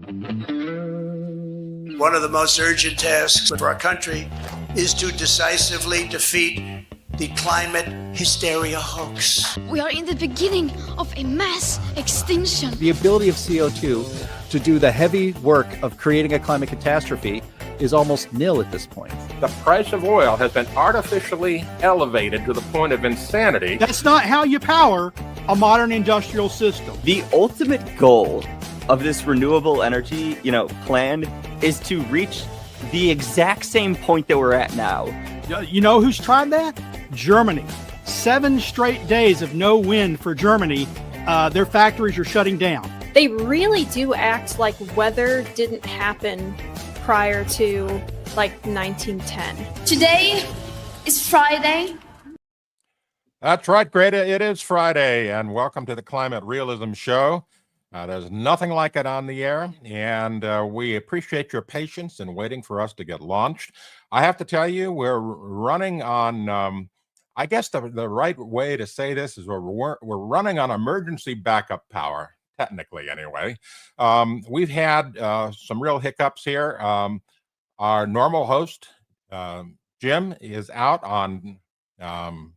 One of the most urgent tasks of our country is to decisively defeat the climate hysteria hoax. We are in the beginning of a mass extinction. The ability of CO2 to do the heavy work of creating a climate catastrophe is almost nil at this point. The price of oil has been artificially elevated to the point of insanity. That's not how you power a modern industrial system. The ultimate goal of this renewable energy, plan is to reach the exact same point that we're at now. You know who's tried that? Germany. 7 straight days of no wind for Germany. Their factories are shutting down. They really do act like weather didn't happen prior to 1910. Today is Friday. That's right, Greta. It is Friday, and welcome to the Climate Realism Show. There's nothing like it on the air, and we appreciate your patience in waiting for us to get launched. I have to tell you, we're running on, I guess the right way to say this is we're running on emergency backup power, technically anyway. We've had some real hiccups here. Our normal host, Jim, is out on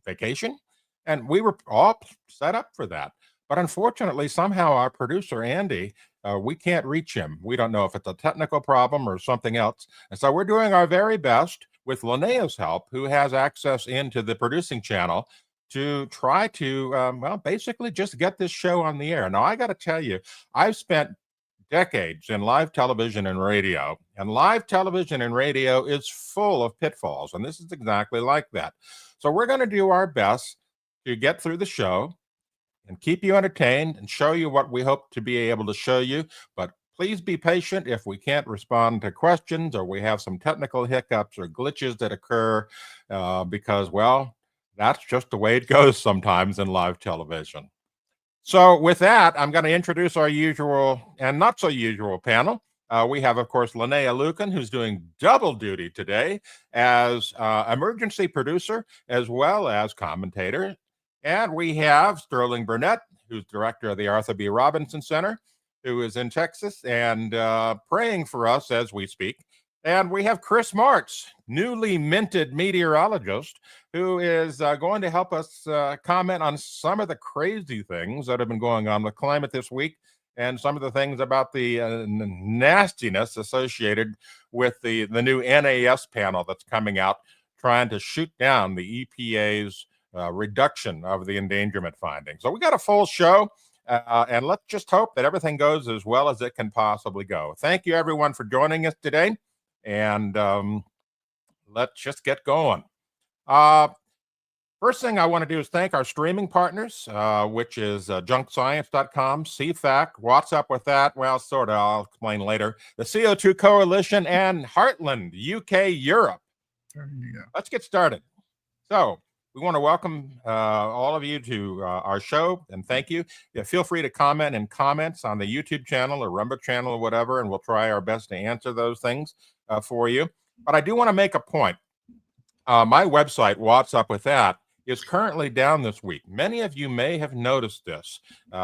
vacation, and we were all set up for that. But unfortunately, somehow our producer, Andy, we can't reach him. We don't know if it's a technical problem or something else. And so we're doing our very best with Linnea's help, who has access into the producing channel, to try to, basically just get this show on the air. Now, I got to tell you, I've spent decades in live television and radio, and live television and radio is full of pitfalls, and this is exactly like that. So we're going to do our best to get through the show and keep you entertained and show you what we hope to be able to show you. But please be patient if we can't respond to questions or we have some technical hiccups or glitches that occur because, well, that's just the way it goes sometimes in live television. So with that, I'm going to introduce our usual and not so usual panel. We have, of course, Linnea Lucan, who's doing double duty today as emergency producer as well as commentator. And we have Sterling Burnett, who's director of the Arthur B. Robinson Center, who is in Texas and praying for us as we speak. And we have Chris Martz, newly minted meteorologist, who is going to help us comment on some of the crazy things that have been going on with climate this week and some of the things about the nastiness associated with the new NAS panel that's coming out, trying to shoot down the EPA's reduction of the endangerment findings. So we got a full show, and let's just hope that everything goes as well as it can possibly go. Thank you, everyone, for joining us today, and let's just get going. First thing I want to do is thank our streaming partners, which is junkscience.com, CFAC, what's up with that? Well, sort of, I'll explain later. The CO2 Coalition and Heartland, UK, Europe. Let's get started. So, we want to welcome all of you to our show, and thank you. Yeah, feel free to comment in comments on the YouTube channel or Rumba channel or whatever, and we'll try our best to answer those things for you. But I do want to make a point. My website, What's Up With That, is currently down this week. Many of you may have noticed this.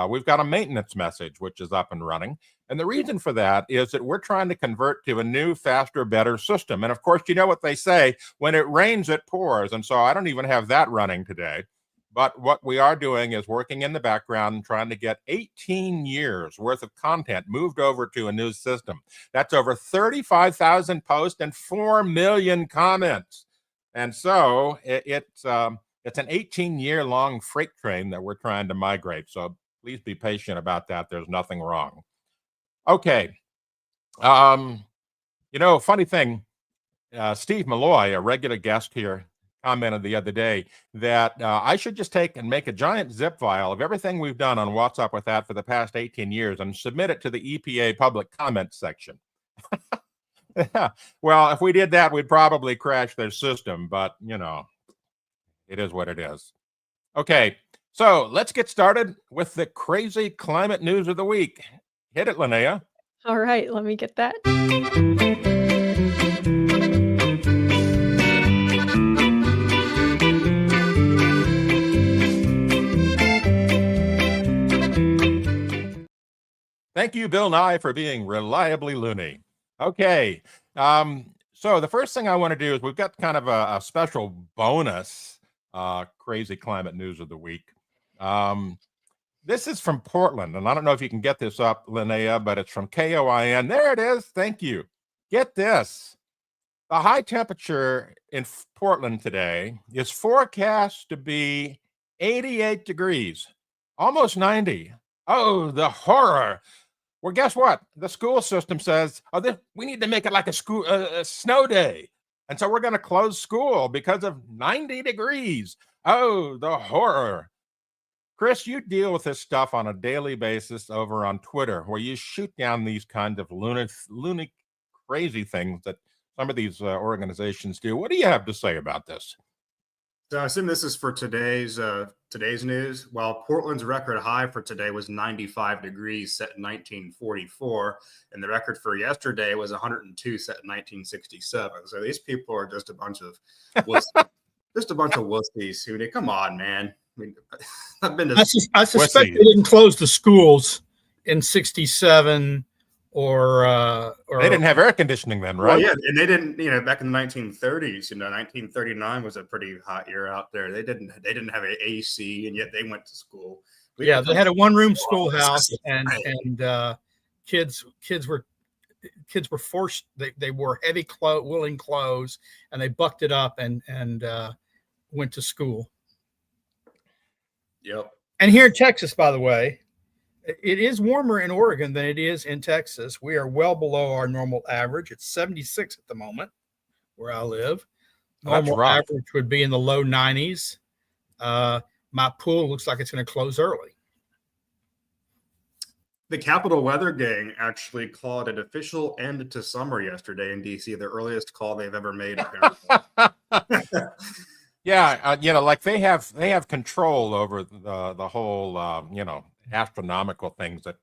We've got a maintenance message, which is up and running. And the reason for that is that we're trying to convert to a new, faster, better system. And of course, you know what they say, when it rains, it pours. And so I don't even have that running today. But what we are doing is working in the background and trying to get 18 years worth of content moved over to a new system. That's over 35,000 posts and 4 million comments. And so it's an 18-year-long freight train that we're trying to migrate. So please be patient about that. There's nothing wrong. Okay. Funny thing, Steve Malloy, a regular guest here, commented the other day that I should just take and make a giant zip file of everything we've done on What's Up With That for the past 18 years and submit it to the EPA public comment section. Yeah. Well, if we did that, we'd probably crash their system, but, it is what it is. Okay, so let's get started with the crazy climate news of the week. Hit it, Linnea. All right, let me get that. Thank you, Bill Nye, for being reliably loony. Okay. So the first thing I want to do is we've got kind of a special bonus crazy climate news of the week. This is from Portland, and I don't know if you can get this up, Linnea, but it's from KOIN. There it is. Thank you. Get this. The high temperature in Portland today is forecast to be 88 degrees, almost 90. Oh, the horror. Well, guess what? The school system says, we need to make it like a snow day. And so we're going to close school because of 90 degrees. Oh, the horror. Chris, you deal with this stuff on a daily basis over on Twitter, where you shoot down these kinds of lunatic, crazy things that some of these organizations do. What do you have to say about this? So I assume this is for today's news. While Portland's record high for today was 95 degrees set in 1944, and the record for yesterday was 102 set in 1967. So these people are just a bunch of wussies. Who come on, man. I mean, I've been to. I suspect they didn't close the schools in '67, or they didn't have air conditioning then, right? Well, yeah, and they didn't. Back in the 1930s, 1939 was a pretty hot year out there. They didn't have an AC, and yet they went to school. They had a one-room schoolhouse, and kids were forced. They wore heavy woolen clothes, and they bucked it up and went to school. Yep. And here in Texas, by the way, it is warmer in Oregon than it is in Texas. We are well below our normal average. It's 76 at the moment where I live. Normal average would be in the low 90s. My pool looks like it's going to close early. The Capitol Weather Gang actually called an official end to summer yesterday in D.C., the earliest call they've ever made. Yeah, like they have control over the whole astronomical things that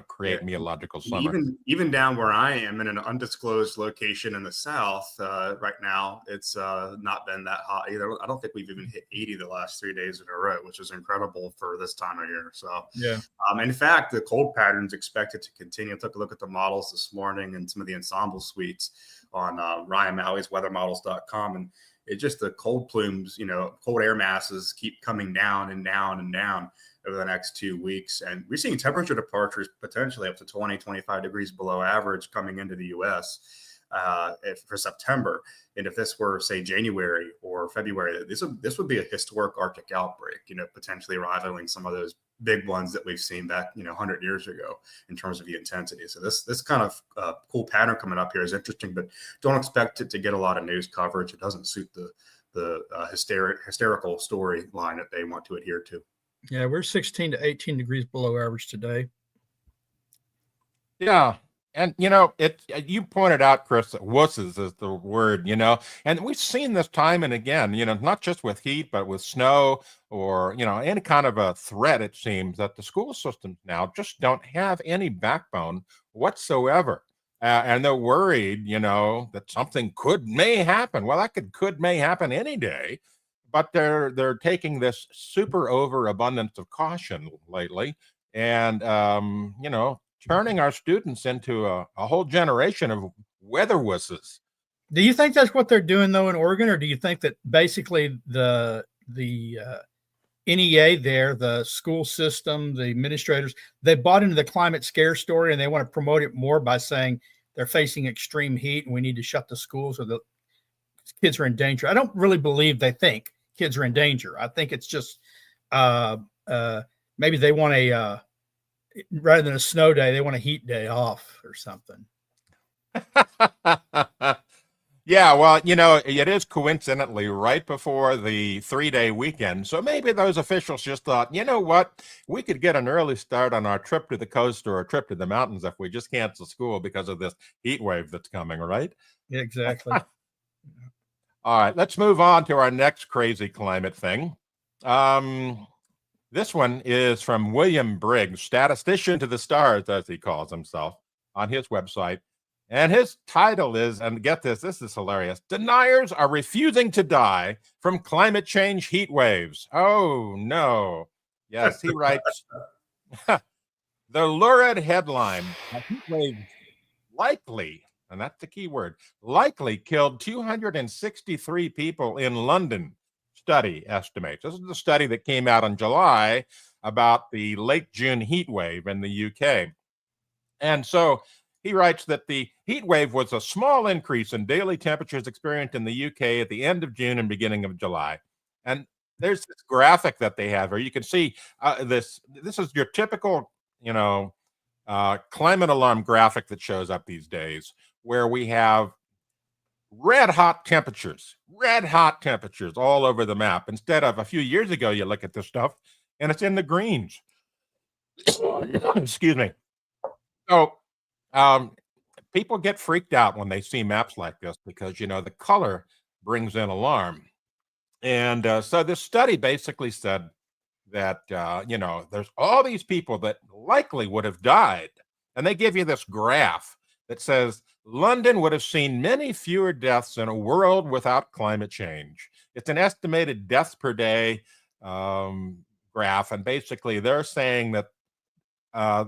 create meteorological summer. Even down where I am in an undisclosed location in the south right now, it's not been that hot either. I don't think we've even hit 80 the last 3 days in a row, which is incredible for this time of year. So yeah. In fact, the cold pattern's expected to continue. I took a look at the models this morning and some of the ensemble suites on Ryan Malley's weathermodels.com, and it's just the cold plumes, cold air masses keep coming down and down and down over the next 2 weeks. And we're seeing temperature departures potentially up to 20, 25 degrees below average coming into the U.S. For September. And if this were, say, January or February, this would be a historic Arctic outbreak, potentially rivaling some of those big ones that we've seen back, 100 years ago in terms of the intensity. So this kind of cool pattern coming up here is interesting, but don't expect it to get a lot of news coverage. It doesn't suit the hysterical storyline that they want to adhere to. Yeah, we're 16 to 18 degrees below average today. Yeah. And, you pointed out, Chris, that wusses is the word, and we've seen this time and again, not just with heat, but with snow or, any kind of a threat, it seems that the school systems now just don't have any backbone whatsoever. And they're worried, that something may happen. Well, that may happen any day, but they're taking this super overabundance of caution lately. And, turning our students into a whole generation of weather wusses. Do you think that's what they're doing, though, in Oregon? Or do you think that basically the NEA there, the school system, the administrators, they bought into the climate scare story and they want to promote it more by saying they're facing extreme heat and we need to shut the schools or the kids are in danger? I don't really believe they think kids are in danger. I think it's just maybe they want rather than a snow day, they want a heat day off or something. Yeah, well, it is coincidentally right before the 3-day weekend. So maybe those officials just thought, you know what, we could get an early start on our trip to the coast or a trip to the mountains if we just cancel school because of this heat wave that's coming, right? Yeah, exactly. All right, let's move on to our next crazy climate thing. This one is from William Briggs, statistician to the stars, as he calls himself, on his website. And his title is, and get this is hilarious, Deniers are refusing to die from climate change heat waves. Oh, no. Yes, he writes, The lurid headline, a heat wave likely, and that's the key word, likely killed 263 people in London, study estimates. This is the study that came out in July about the late June heat wave in the UK. And so he writes that the heat wave was a small increase in daily temperatures experienced in the UK at the end of June and beginning of July. And there's this graphic that they have where you can see this is your typical, climate alarm graphic that shows up these days, where we have red hot temperatures all over the map. Instead of a few years ago, you look at this stuff and it's in the greens. Excuse me. So people get freaked out when they see maps like this because, the color brings in alarm. And so this study basically said that, there's all these people that likely would have died. And they give you this graph that says London would have seen many fewer deaths in a world without climate change. It's an estimated deaths per day graph. And basically they're saying that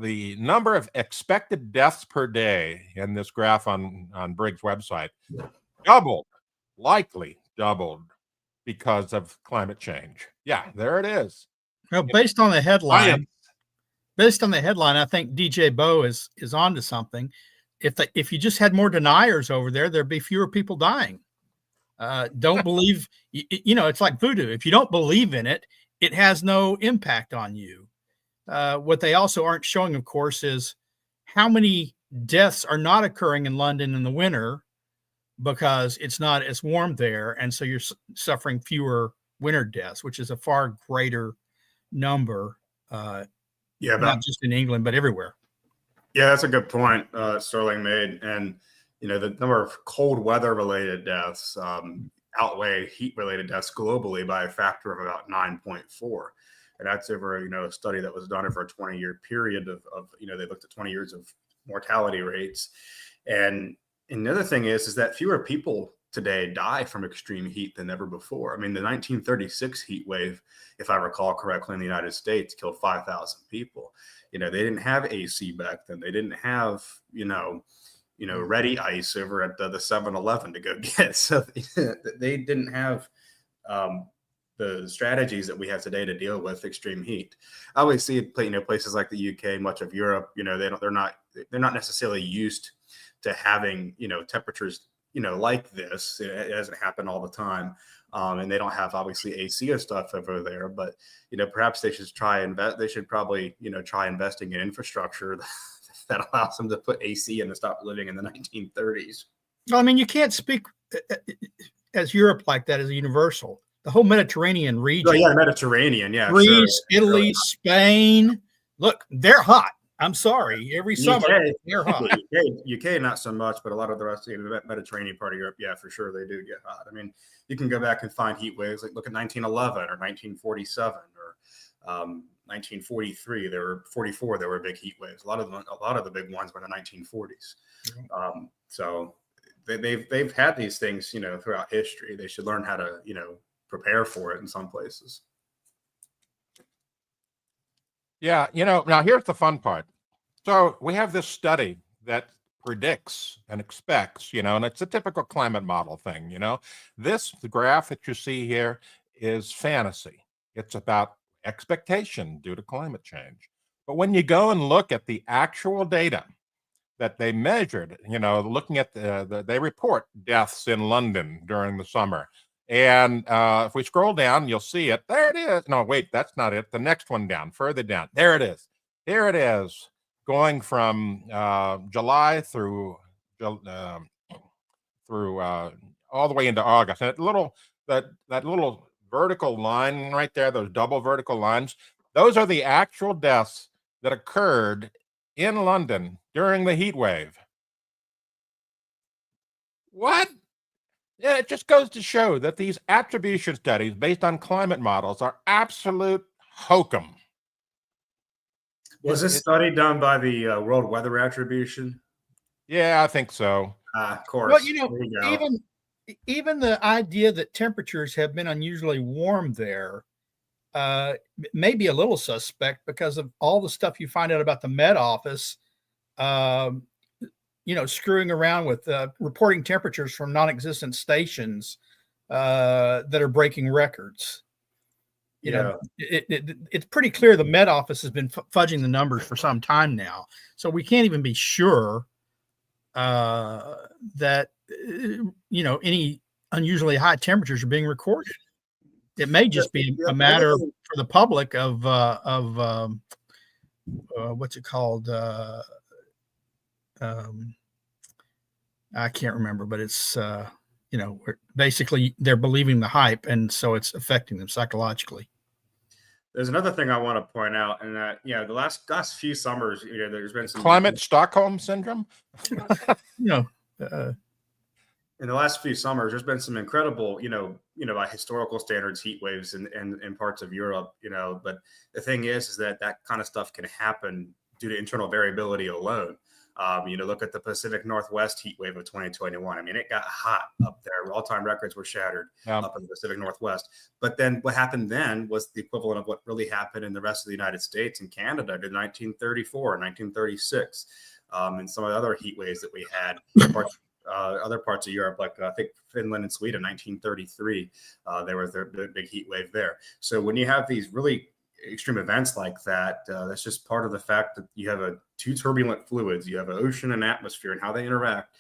the number of expected deaths per day in this graph on Briggs' website likely doubled because of climate change. Yeah, there it is. Well, based on the headline, I think DJ Bo is onto something. If you just had more deniers over there, there'd be fewer people dying. Don't believe, it's like voodoo. If you don't believe in it, it has no impact on you. What they also aren't showing, of course, is how many deaths are not occurring in London in the winter because it's not as warm there. And so you're suffering fewer winter deaths, which is a far greater number. Not just in England, but everywhere. Yeah, that's a good point Sterling made. And, the number of cold weather related deaths outweigh heat related deaths globally by a factor of about 9.4. And that's over, a study that was done over a 20-year period of they looked at 20 years of mortality rates. And the other thing is that fewer people today die from extreme heat than ever before. I mean, the 1936 heat wave, if I recall correctly, in the United States killed 5,000 people. They didn't have AC back then. They didn't have, ready ice over at the 7-Eleven to go get. So they didn't have the strategies that we have today to deal with extreme heat. I always see places like the UK, much of Europe, they're not necessarily used to having, temperatures, like this. It doesn't happen all the time. And they don't have obviously AC or stuff over there, but, perhaps they should probably try investing in infrastructure that allows them to put AC in and stop living in the 1930s. Well, I mean, you can't speak as Europe like that as a universal. The whole Mediterranean region. Oh, yeah, Mediterranean. Yeah. Greece, sure. Italy, Spain. Look, they're hot. I'm sorry. Every summer, they're hot. UK, not so much, but a lot of the rest of the Mediterranean part of Europe, yeah, for sure, they do get hot. I mean, you can go back and find heat waves. Like look at 1911 or 1947 or 1943. There were 44. There were big heat waves. A lot of the big ones were in the 1940s. Mm-hmm. So they've had these things, throughout history. They should learn how to, prepare for it in some places. Yeah, now here's the fun part. So we have this study that predicts and expects, and it's a typical climate model thing, the graph that you see here is fantasy. It's about expectation due to climate change. But when you go and look at the actual data that they measured, looking at they report deaths in London during the summer. And if we scroll down, you'll see it. There it is. No, wait, that's not it. The next one down, further down. There it is. Here it is, going from July through all the way into August. And that little vertical line right there, those double vertical lines, those are the actual deaths that occurred in London during the heat wave. What? Yeah, it just goes to show that these attribution studies based on climate models are absolute hokum. Was this study done by the World Weather Attribution? Yeah, I think so. Of course. Well, even the idea that temperatures have been unusually warm there may be a little suspect because of all the stuff you find out about the Met Office, screwing around with reporting temperatures from non-existent stations that are breaking records. It's pretty clear the Met Office has been fudging the numbers for some time now. So we can't even be sure that, any unusually high temperatures are being recorded. It may just be a matter for the public of what's it called? I can't remember, but it's, basically they're believing the hype, and so it's affecting them psychologically. There's another thing I want to point out, and that the last few summers, there's been some climate Stockholm syndrome. In the last few summers, there's been some incredible, by historical standards, heat waves in parts of Europe, But the thing is that kind of stuff can happen due to internal variability alone. Look at the Pacific Northwest heat wave of 2021. I mean, it got hot up there. All-time records were shattered up in the Pacific Northwest. But then what happened then was the equivalent of what really happened in the rest of the United States and Canada in 1934, 1936, and some of the other heat waves that we had. Other parts of Europe, like I think Finland and Sweden, 1933, there was their big heat wave there. So when you have these really extreme events like that, that's just part of the fact that you have two turbulent fluids. You have an ocean and atmosphere, and how they interact.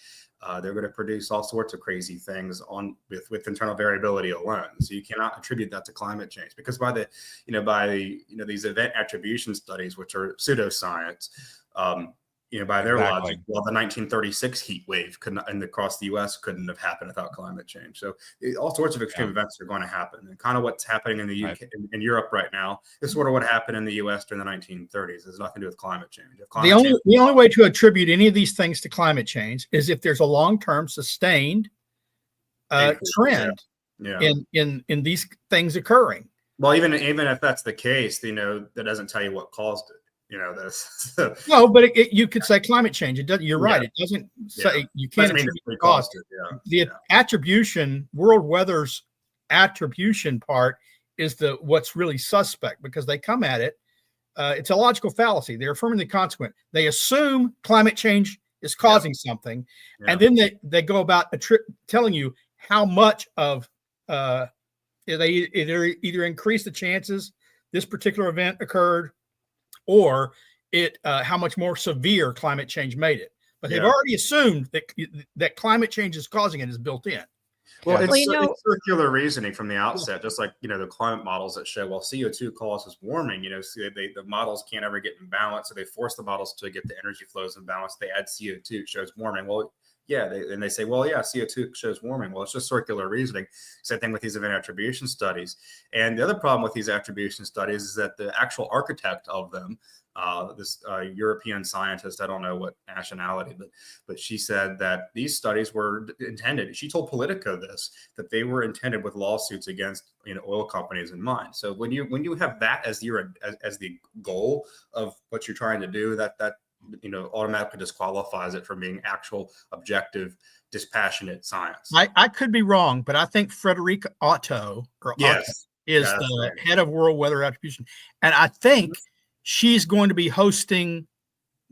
They're going to produce all sorts of crazy things with internal variability alone. So you cannot attribute that to climate change, because by these event attribution studies, which are pseudoscience, by their logic, the 1936 heat wave across the U.S. couldn't have happened without climate change. So all sorts of extreme events are going to happen. And kind of what's happening in the UK, in Europe right now, is sort of what happened in the U.S. during the 1930s. There's nothing to do with climate change. The only way to attribute any of these things to climate change is if there's a long-term sustained trend in these things occurring. Well, even if that's the case, that doesn't tell you what caused it. No, but you could say climate change. It doesn't. You're right. It doesn't say you can't attribute the cause. The attribution, world weather's attribution part is what's really suspect, because they come at it. It's a logical fallacy. They're affirming the consequent. They assume climate change is causing something, and then they go about telling you how much of they either increase the chances this particular event occurred, or how much more severe climate change made it. But they've already assumed that climate change is causing it is built in. Well, it's circular reasoning from the outset, just like, the climate models that show, CO2 causes warming, the models can't ever get in balance. So they force the models to get the energy flows in balance. They add CO2, it shows warming. Well, they say, CO2 shows warming. Well, it's just circular reasoning. Same thing with these event attribution studies. And the other problem with these attribution studies is that the actual architect of them, this European scientist, I don't know what nationality, but she said that these studies were intended. She told Politico that they were intended with lawsuits against oil companies in mind. So when you have that as the goal of what you're trying to do, that automatically disqualifies it from being actual, objective, dispassionate science. I could be wrong, but I think Frederick Otto is the head of world weather attribution, and I think she's going to be hosting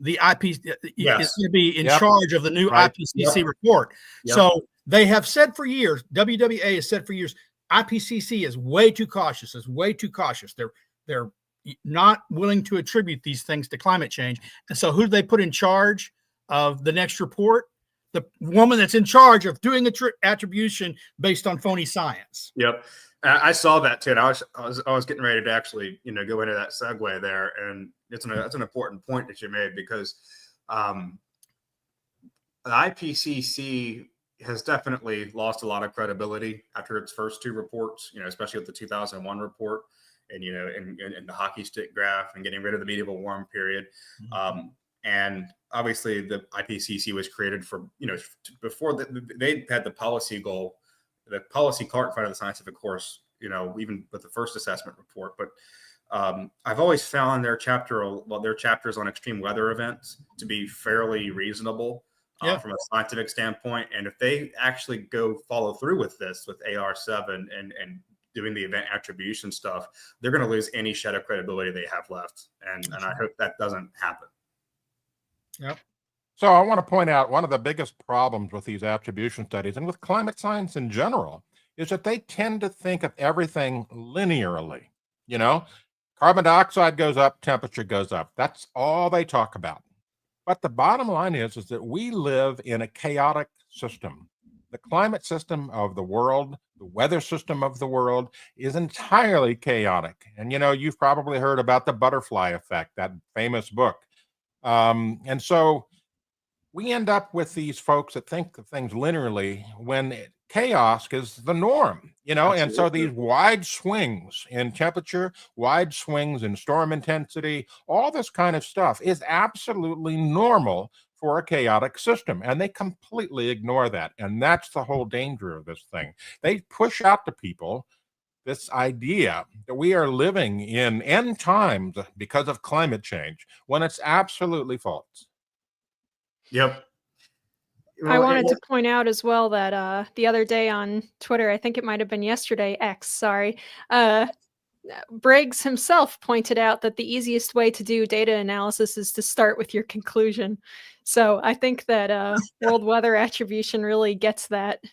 the IPCC. Is going to be in charge of the new IPCC report. So they have said for years, WWA has said for years, IPCC is way too cautious. They're not willing to attribute these things to climate change. And so who do they put in charge of the next report? The woman that's in charge of doing attribution based on phony science. Yep. I saw that too. And I was getting ready to actually, go into that segue there. And that's an important point that you made, because the IPCC has definitely lost a lot of credibility after its first two reports, especially with the 2001 report. And and the hockey stick graph and getting rid of the medieval warm period, and obviously the IPCC was created for before they had the policy goal, the policy cart in front of the scientific course, even with the first assessment report. But I've always found their chapters on extreme weather events to be fairly reasonable from a scientific standpoint. And if they actually follow through with this with AR7 and doing the event attribution stuff, they're going to lose any shred of credibility they have left. And I hope that doesn't happen. Yep. So I want to point out one of the biggest problems with these attribution studies and with climate science in general is that they tend to think of everything linearly. You know, carbon dioxide goes up, temperature goes up. That's all they talk about. But the bottom line is that we live in a chaotic system. The climate system of the world, the weather system of the world is entirely chaotic. And, you know, you've probably heard about the butterfly effect, that famous book. And so we end up with these folks that think of things linearly when chaos is the norm, you know. Absolutely. And so these wide swings in temperature, wide swings in storm intensity, all this kind of stuff is absolutely normal for a chaotic system. And they completely ignore that. And that's the whole danger of this thing. They push out to people this idea that we are living in end times because of climate change, when it's absolutely false. Yep. I wanted to point out as well that the other day on Twitter, I think it might have been yesterday, X, sorry, Briggs himself pointed out that the easiest way to do data analysis is to start with your conclusion. So I think that world weather attribution really gets that,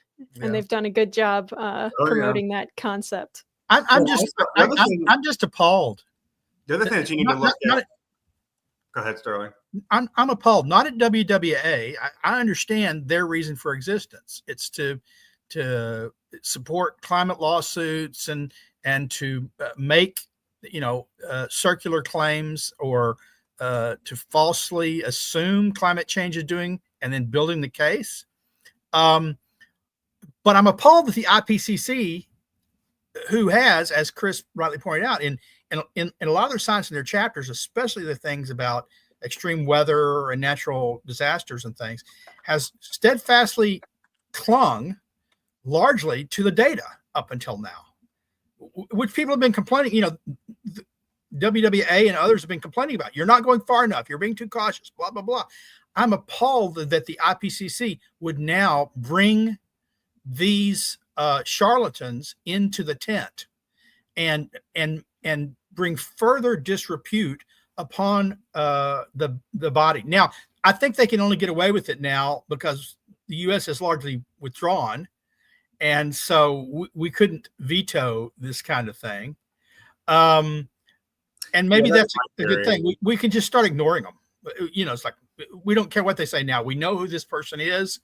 and they've done a good job promoting that concept. I'm just appalled. The other thing that you need to look at. Go ahead, Sterling. I'm appalled. Not at WWA. I understand their reason for existence. It's to support climate lawsuits and to make circular claims or to falsely assume climate change is doing and then building the case. But I'm appalled that the IPCC, who has, as Chris rightly pointed out, in a lot of their science in their chapters, especially the things about extreme weather and natural disasters and things, has steadfastly clung largely to the data up until now, which people have been complaining, WWA and others have been complaining about. You're not going far enough. You're being too cautious, blah, blah, blah. I'm appalled that the IPCC would now bring these charlatans into the tent and bring further disrepute upon the body. Now, I think they can only get away with it now because the U.S. has largely withdrawn, and so we couldn't veto this kind of thing. And maybe that's a good thing. We can just start ignoring them. It's like we don't care what they say now. We know who this person is.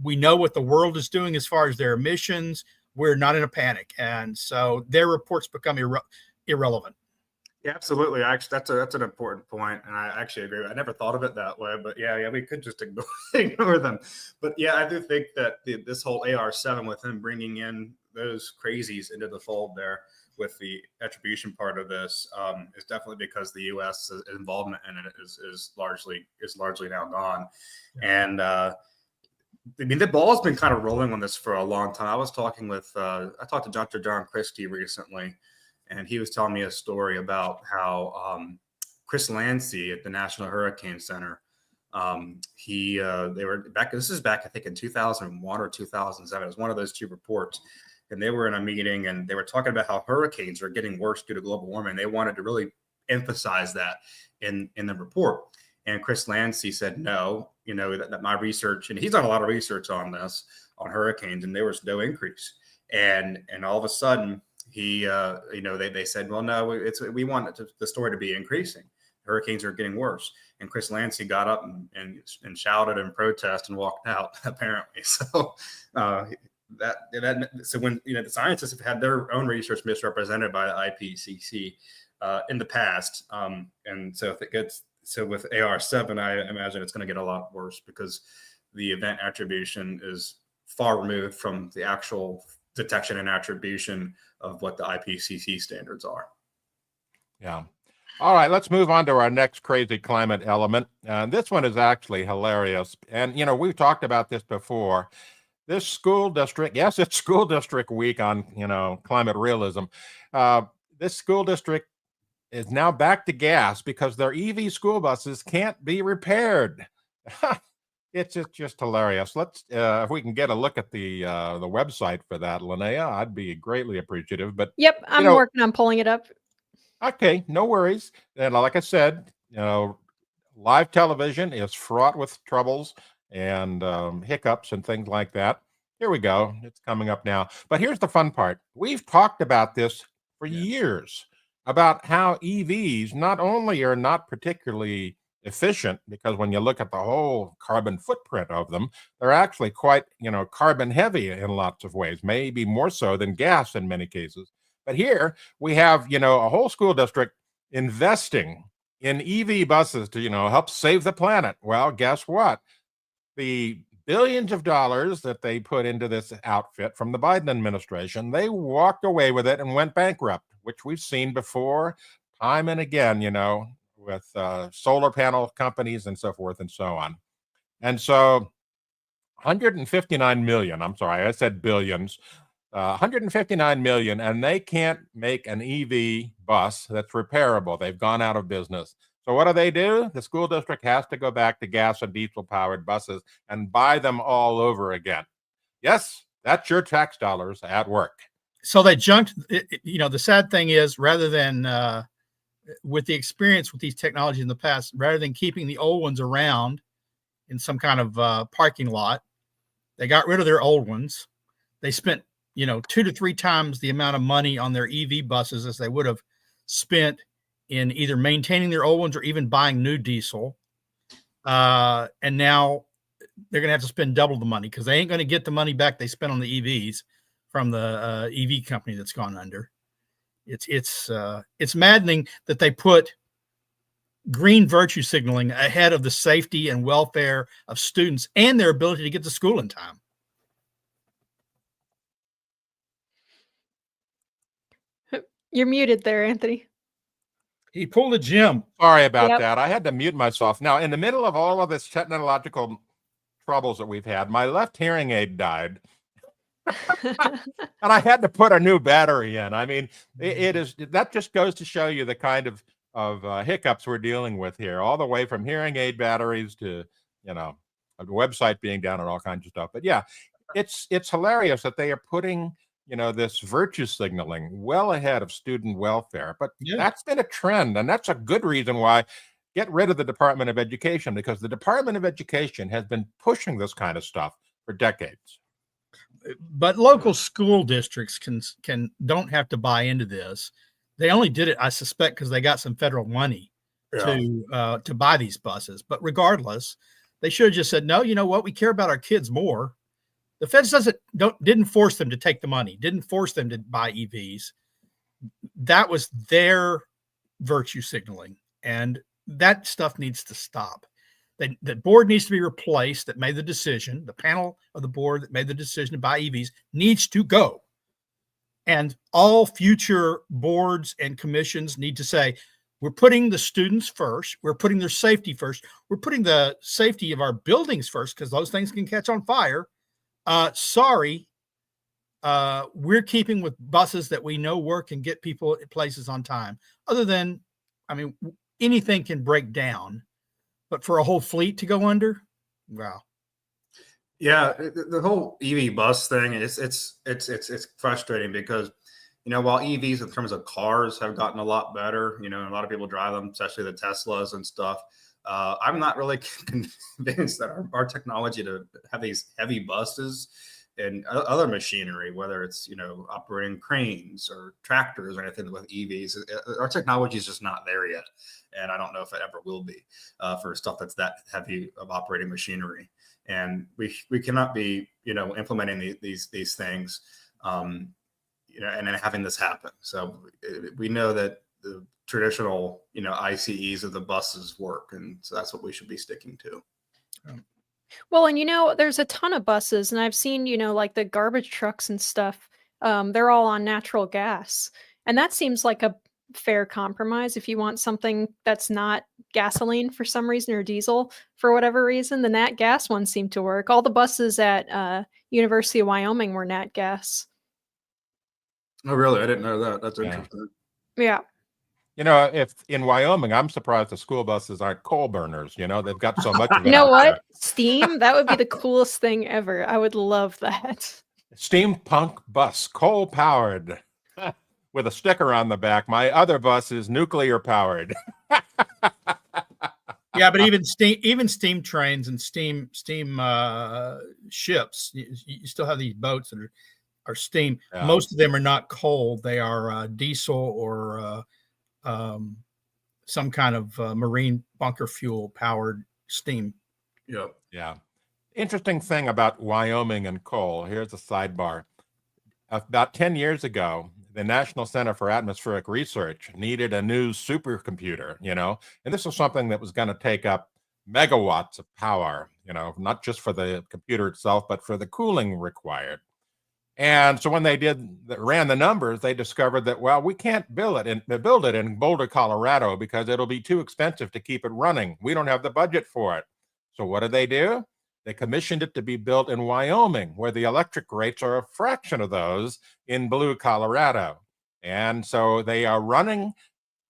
We know what the world is doing as far as their emissions. We're not in a panic, and so their reports become irrelevant. Yeah, absolutely. Actually, that's an important point, and I actually agree. I never thought of it that way, but yeah, we could just ignore them. But yeah, I do think that this whole AR7 with him bringing in those crazies into the fold there with the attribution part of this is definitely because the U.S. involvement in it is largely now gone, and I mean, the ball's been kind of rolling on this for a long time. I talked to Dr. John Christie recently, and he was telling me a story about how Chris Landsea at the National Hurricane Center, they were back. This is back, I think, in 2001 or 2007. It was one of those two reports, and they were in a meeting, and they were talking about how hurricanes are getting worse due to global warming. They wanted to really emphasize that in the report. And Chris Landsea said, no, that my research, and he's done a lot of research on this, on hurricanes, and there was no increase. And all of a sudden, they said, well, no, we want the story to be increasing. Hurricanes are getting worse. And Chris Landsea got up and shouted and protested and walked out, apparently. So so when the scientists have had their own research misrepresented by the IPCC in the past, and so if it gets with AR7, I imagine it's going to get a lot worse because the event attribution is far removed from the actual detection and attribution of what the IPCC standards are. Yeah. All right, let's move on to our next crazy climate element. This one is actually hilarious. And, we've talked about this before. This school district, yes, it's school district week on, climate realism. This school district is now back to gas because their EV school buses can't be repaired. It's just hilarious. Let's if we can get a look at the website for that, Linnea, I'd be greatly appreciative. But Yep, I'm working on pulling it up. Okay, no worries. And like I said, live television is fraught with troubles and hiccups and things like that. Here we go. It's coming up now. But here's the fun part. We've talked about this for years, about how EVs not only are not particularly efficient, because when you look at the whole carbon footprint of them, they're actually quite, carbon heavy in lots of ways, maybe more so than gas in many cases. But here we have, a whole school district investing in EV buses to, help save the planet. Well, guess what? The billions of dollars that they put into this outfit from the Biden administration, they walked away with it and went bankrupt, which we've seen before, time and again, with solar panel companies and so forth and so on. And so 159 million, I'm sorry, I said billions, 159 million, and they can't make an EV bus that's repairable. They've gone out of business. So what do? The school district has to go back to gas and diesel powered buses and buy them all over again. Yes, that's your tax dollars at work. So they junked, the sad thing is, rather than with the experience with these technologies in the past, rather than keeping the old ones around in some kind of parking lot, they got rid of their old ones. They spent, 2 to 3 times the amount of money on their EV buses as they would have spent in either maintaining their old ones or even buying new diesel. And now they're going to have to spend double the money because they ain't going to get the money back they spent on the EVs from the EV company that's gone under. It's maddening that they put green virtue signaling ahead of the safety and welfare of students and their ability to get to school in time. You're muted there, Anthony. He pulled a Jim. Sorry about that. I had to mute myself. Now, in the middle of all of this technological troubles that we've had, my left hearing aid died. And I had to put a new battery in. I mean, that just goes to show you the kind of hiccups we're dealing with here, all the way from hearing aid batteries to, a website being down and all kinds of stuff. But yeah, it's hilarious that they are putting, this virtue signaling well ahead of student welfare. But that's been a trend, and that's a good reason why get rid of the Department of Education, because the Department of Education has been pushing this kind of stuff for decades. But local school districts don't have to buy into this. They only did it, I suspect, because they got some federal money to buy these buses. But regardless, they should have just said, no, you know what? We care about our kids more. The feds didn't force them to take the money, didn't force them to buy EVs. That was their virtue signaling, and that stuff needs to stop. The board needs to be replaced that made the decision. The panel of the board that made the decision to buy EVs needs to go. And all future boards and commissions need to say, we're putting the students first. We're putting their safety first. We're putting the safety of our buildings first because those things can catch on fire. We're keeping with buses that we know work and get people at places on time. Other than, anything can break down. But for a whole fleet to go under, wow. Yeah, the whole EV bus thing it's frustrating because while EVs in terms of cars have gotten a lot better, a lot of people drive them, especially the Teslas and stuff. I'm not really convinced that our technology to have these heavy buses and other machinery, whether it's operating cranes or tractors or anything with EVs, our technology is just not there yet. And I don't know if it ever will be for stuff that's that heavy of operating machinery. And we cannot be, implementing these things, and then having this happen. So we know that the traditional, ICEs of the buses work. And so that's what we should be sticking to. Well, and there's a ton of buses, and I've seen, like the garbage trucks and stuff. They're all on natural gas. And that seems like a fair compromise. If you want something that's not gasoline for some reason or diesel for whatever reason, then nat gas ones seem to work. All the buses at University of Wyoming were nat gas. Oh, really? I didn't know that. That's interesting. Yeah. You know, if in Wyoming, I'm surprised the school buses aren't coal burners. You know, they've got so much of it. You know out what? there. Steam? That would be the coolest thing ever. I would love that. Steampunk bus, coal powered, with a sticker on the back. My other bus is nuclear powered. Yeah, but even steam trains and steam ships, you still have these boats that are steam. Yeah. Most of them are not coal; they are diesel or some kind of marine bunker fuel powered steam. Yep. Yeah. Interesting thing about Wyoming and coal. Here's a sidebar. About 10 years ago, the National Center for Atmospheric Research needed a new supercomputer, you know, and this was something that was going to take up megawatts of power, you know, not just for the computer itself, but for the cooling required. And so when they ran the numbers, they discovered that, well, we can't build it in Boulder, Colorado, because it'll be too expensive to keep it running. We don't have the budget for it. So what did they do? They commissioned it to be built in Wyoming, where the electric rates are a fraction of those in blue Colorado. And so they are running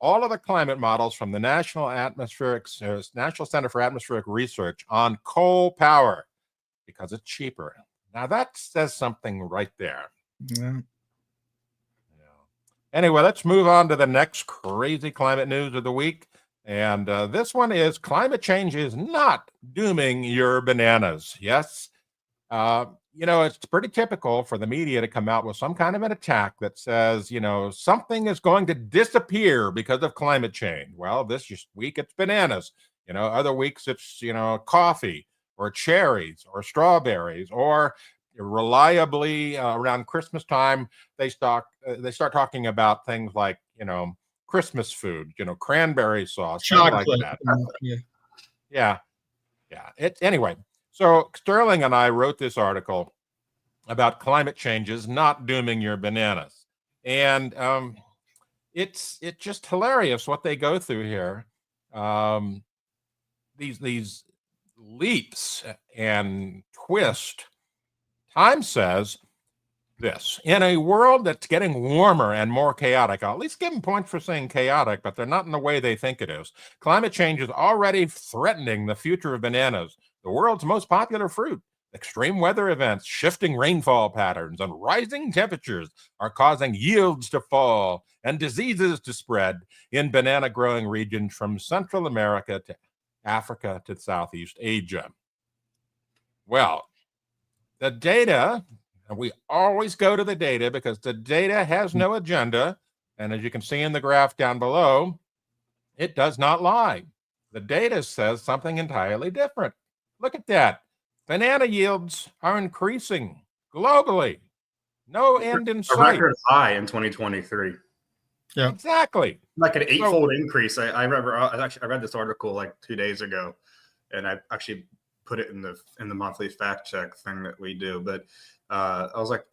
all of the climate models from the National Center for Atmospheric Research on coal power because it's cheaper. Now that says something right there. Yeah. Anyway, let's move on to the next crazy climate news of the week. And this one is climate change is not dooming your bananas. Yes. You know, it's pretty typical for the media to come out with some kind of an attack that says, you know, something is going to disappear because of climate change. Well, this week it's bananas. You know, other weeks it's, you know, coffee or cherries or strawberries, or reliably around Christmas time, they start talking about things like, you know, Christmas food, you know, cranberry sauce, chocolate, like that. Yeah. Anyway, so Sterling and I wrote this article about climate changes not dooming your bananas, and it's just hilarious what they go through here. These leaps and twist. Time says this: in a world that's getting warmer and more chaotic, I'll at least give them points for saying chaotic, but they're not in the way they think it is. Climate change is already threatening the future of bananas, the world's most popular fruit. Extreme weather events, shifting rainfall patterns, and rising temperatures are causing yields to fall and diseases to spread in banana growing regions from Central America to Africa to Southeast Asia. Well, the data, and we always go to the data because the data has no agenda. And as you can see in the graph down below, it does not lie. The data says something entirely different. Look at that. Banana yields are increasing globally. No end in sight. A record high in 2023. Yeah, exactly. Like an eightfold increase. I read this article like 2 days ago, and I actually put it in the monthly fact check thing that we do. But I was like,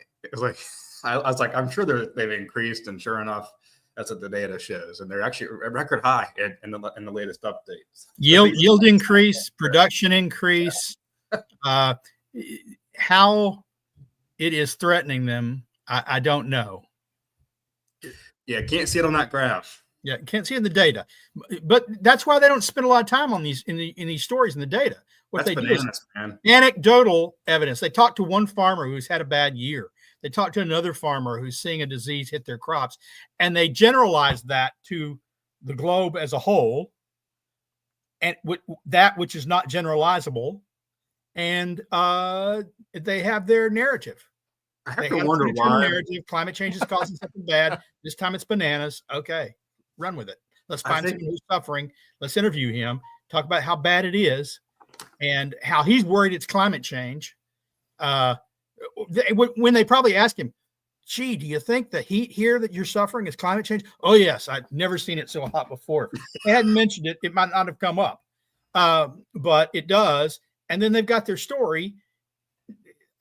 I'm sure they've increased, and sure enough, that's what the data shows, and they're actually a record high in the latest updates. Yield increase, production increase. How it is threatening them, I don't know. Yeah, can't see it on that graph. Yeah, can't see it in the data, but that's why they don't spend a lot of time on these in these stories in the data. What That's they bananas, do is man. Anecdotal evidence. They talk to one farmer who's had a bad year. They talk to another farmer who's seeing a disease hit their crops, and they generalize that to the globe as a whole, and that which is not generalizable. And they have their narrative. I have to wonder why. Narrative. Climate change is causing something bad. This time it's bananas. Okay, run with it. Let's find someone who's suffering. Let's interview him. Talk about how bad it is and how he's worried it's climate change. When they probably ask him, gee, do you think the heat here that you're suffering is climate change? Oh, yes. I've never seen it so hot before. If they hadn't mentioned it, it might not have come up. But it does. And then they've got their story.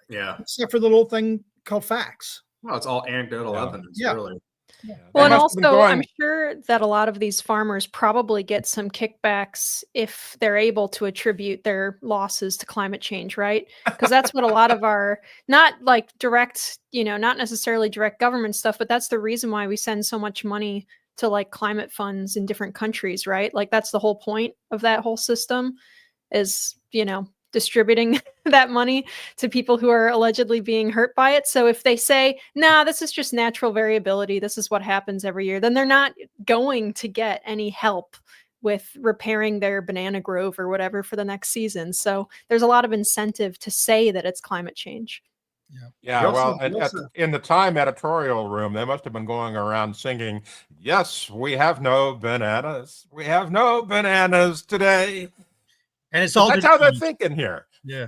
Yeah. Except for the little thing called facts. Well, it's all anecdotal evidence, really. Yeah. Well, and also, I'm sure that a lot of these farmers probably get some kickbacks if they're able to attribute their losses to climate change, right? Because that's what a lot of our, not like direct, not necessarily direct government stuff, but that's the reason why we send so much money to like climate funds in different countries, right? Like that's the whole point of that whole system is, you know, distributing that money to people who are allegedly being hurt by it. So if they say, nah, this is just natural variability, this is what happens every year, then they're not going to get any help with repairing their banana grove or whatever for the next season. So there's a lot of incentive to say that it's climate change. Yeah, well, in the Time editorial room, they must have been going around singing, yes, we have no bananas. We have no bananas today. And it's all that's how they're thinking here. Yeah.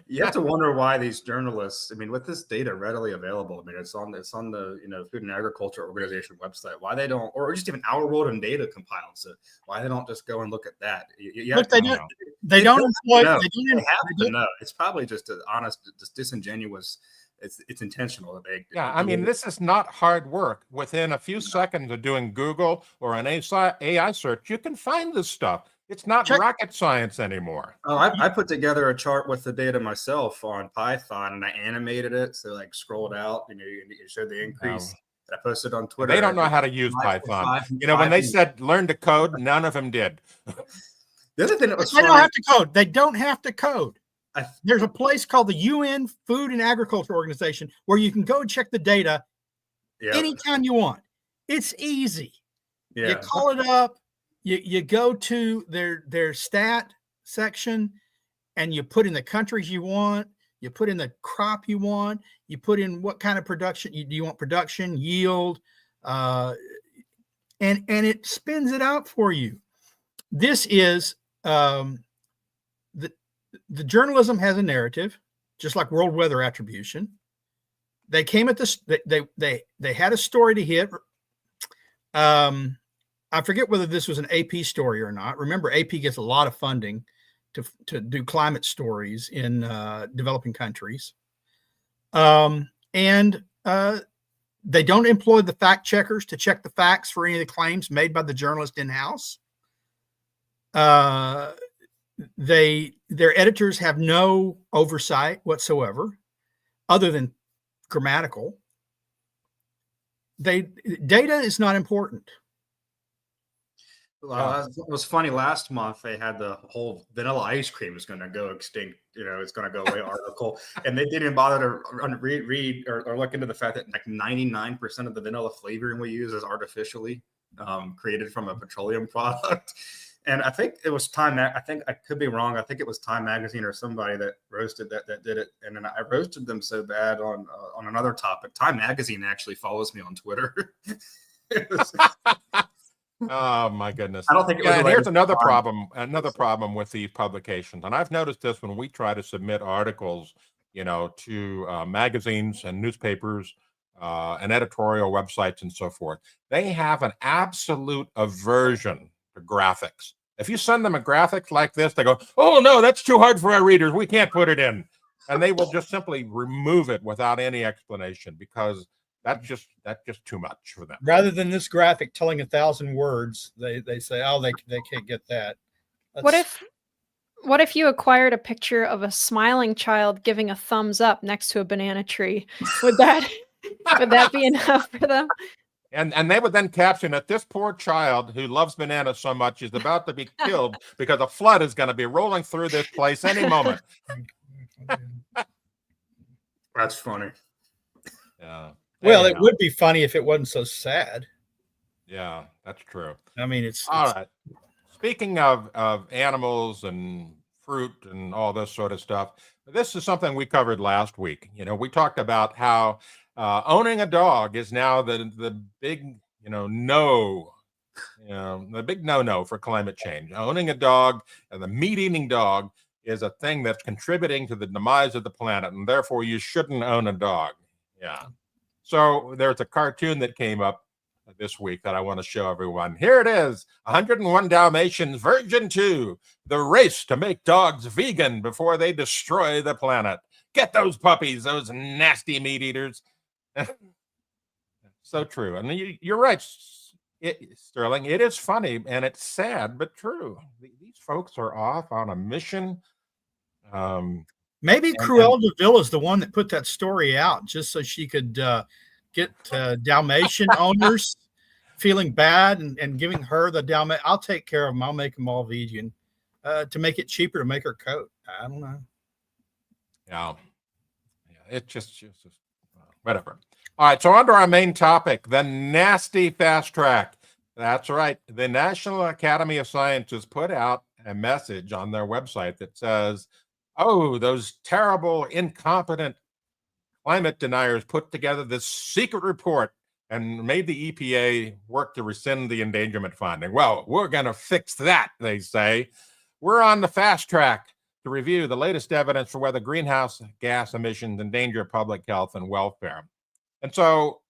You have to wonder why these journalists, I mean, with this data readily available, I mean, it's on the, you know, Food and Agriculture Organization website, why they don't, or just even Our World and Data compiles it, why they don't just go and look at that. Look, they don't employ, they have to know. It's probably just an honest, just disingenuous, it's intentional that they. Yeah, I mean, this is not hard work. Within a few seconds of doing Google or an AI search, you can find this stuff. It's not rocket science anymore. Oh, I put together a chart with the data myself on Python, and I animated it. So like scrolled out, you know, you showed the increase. I posted on Twitter. They don't know how to use Python. You know, when they said learn to code, none of them did. The other thing that was they don't have to code. They don't have to code. There's a place called the UN Food and Agriculture Organization where you can go and check the data anytime you want. It's easy. Yeah. You call it up. You go to their stat section and you put in the countries you want, you put in the crop you want, you put in what kind of production do you want, production, yield, and it spins it out for you. This is the journalism has a narrative, just like world weather attribution. They came at this, they had a story to hit. I forget whether this was an AP story or not. Remember, AP gets a lot of funding to do climate stories in developing countries. And they don't employ the fact checkers to check the facts for any of the claims made by the journalist in-house. Their editors have no oversight whatsoever, other than grammatical. Data is not important. It was funny. Last month they had the whole vanilla ice cream is going to go extinct. You know, it's going to go away article, and they didn't bother to read or look into the fact that like 99% of the vanilla flavoring we use is artificially created from a petroleum product. And I think it was Time. I think I could be wrong. I think it was Time Magazine or somebody that roasted that did it. And then I roasted them so bad on another topic. Time Magazine actually follows me on Twitter. Oh my goodness! I don't think it was. And here's another problem. Another problem with these publications, and I've noticed this when we try to submit articles, you know, to magazines and newspapers, and editorial websites and so forth. They have an absolute aversion to graphics. If you send them a graphic like this, they go, "Oh no, that's too hard for our readers. We can't put it in," and they will just simply remove it without any explanation because that's just too much for them. Rather than this graphic telling 1,000 words, they say, "Oh, they can't get that." What if you acquired a picture of a smiling child giving a thumbs up next to a banana tree? Would that be enough for them? And they would then caption it, "This poor child who loves bananas so much is about to be killed because a flood is going to be rolling through this place any moment." That's funny. Yeah. Well, it would be funny if it wasn't so sad. Yeah, that's true. I mean, it's all right. Speaking of animals and fruit and all this sort of stuff, this is something we covered last week. You know, we talked about how owning a dog is now the big, the big no for climate change. Owning a dog and the meat-eating dog is a thing that's contributing to the demise of the planet, and therefore you shouldn't own a dog. Yeah. So there's a cartoon that came up this week that I want to show everyone. Here it is, 101 Dalmatians version 2, the race to make dogs vegan before they destroy the planet. Get those puppies, those nasty meat eaters. So true. And you're right, Sterling. It is funny and it's sad, but true. These folks are off on a mission. Maybe Cruella de Vil is the one that put that story out just so she could get Dalmatian owners feeling bad and giving her the down. I'll take care of them. I'll make them all vegan to make it cheaper to make her coat. I don't know. Yeah. It's just whatever. All right. So on to our main topic, the nasty fast track. That's right. The National Academy of Sciences put out a message on their website that says, oh, those terrible, incompetent climate deniers put together this secret report and made the EPA work to rescind the endangerment finding. Well, we're going to fix that, they say. We're on the fast track to review the latest evidence for whether greenhouse gas emissions endanger public health and welfare. And so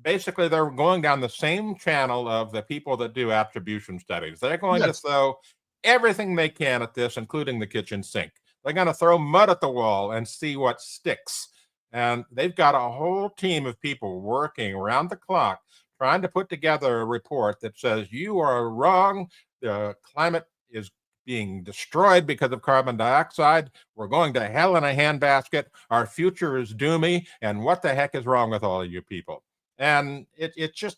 basically they're going down the same channel of the people that do attribution studies. They're going to throw everything they can at this, including the kitchen sink. They're going to throw mud at the wall and see what sticks. And they've got a whole team of people working around the clock trying to put together a report that says you are wrong. The climate is being destroyed because of carbon dioxide. We're going to hell in a handbasket. Our future is doomy. And what the heck is wrong with all of you people? And it's just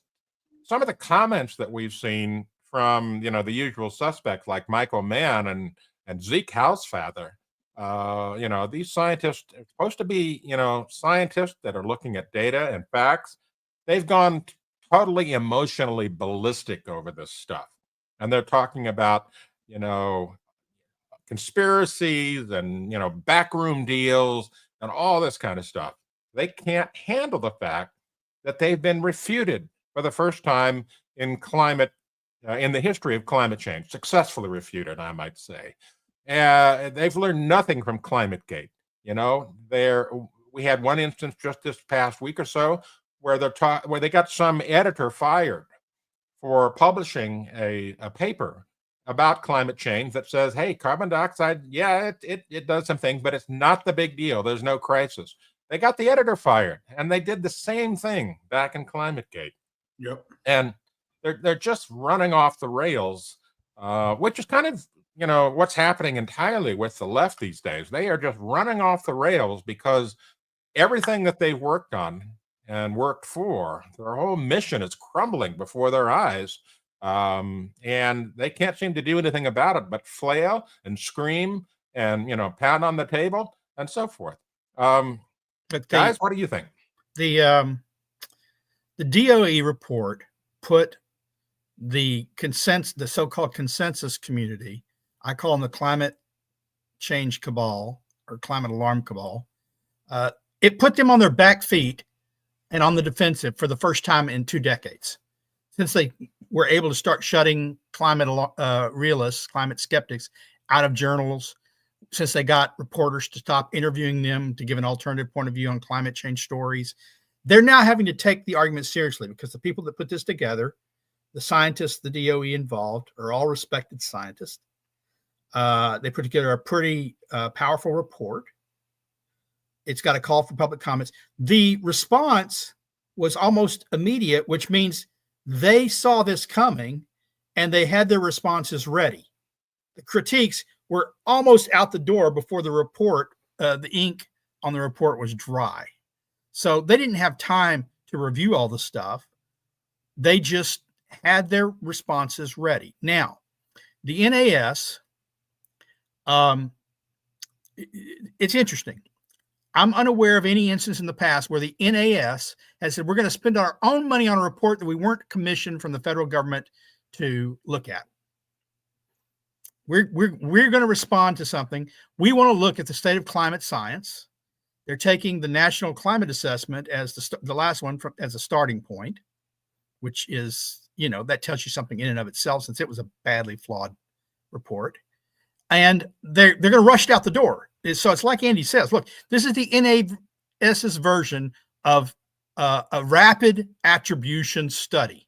some of the comments that we've seen from, you know, the usual suspects like Michael Mann and Zeke Hausfather. You know, these scientists are supposed to be, you know, scientists that are looking at data and facts. They've gone totally emotionally ballistic over this stuff. And they're talking about, you know, conspiracies and, you know, backroom deals and all this kind of stuff. They can't handle the fact that they've been refuted for the first time in climate, in the history of climate change, successfully refuted, I might say. They've learned nothing from ClimateGate. You know, we had one instance just this past week or so where they got some editor fired for publishing a paper about climate change that says, hey, carbon dioxide, yeah, it does some things, but it's not the big deal. There's no crisis. They got the editor fired, and they did the same thing back in ClimateGate. Yep. And they're just running off the rails, which is kind of, you know, what's happening entirely with the left these days. They are just running off the rails because everything that they've worked on and worked for, their whole mission is crumbling before their eyes. And they can't seem to do anything about it but flail and scream and, you know, pound on the table and so forth. But guys, what do you think? The DOE report put the so-called consensus community, I call them the climate change cabal or climate alarm cabal. It put them on their back feet and on the defensive for the first time in 2 decades, since they were able to start shutting climate realists, climate skeptics out of journals, since they got reporters to stop interviewing them to give an alternative point of view on climate change stories. They're now having to take the argument seriously because the people that put this together, the scientists, the DOE involved, are all respected scientists. They put together a pretty powerful report. It's got a call for public comments. The response was almost immediate, which means they saw this coming and they had their responses ready. The critiques were almost out the door before the report, the ink on the report was dry. So they didn't have time to review all the stuff. They just had their responses ready. Now, the NAS, it's interesting. I'm unaware of any instance in the past where the NAS has said, we're going to spend our own money on a report that we weren't commissioned from the federal government to look at. We're going to respond to something. We want to look at the state of climate science. They're taking the National Climate Assessment as the last one as a starting point, which is, you know, that tells you something in and of itself, since it was a badly flawed report. And they're going to rush it out the door. So it's like Andy says, look, this is the NAS's version of a rapid attribution study.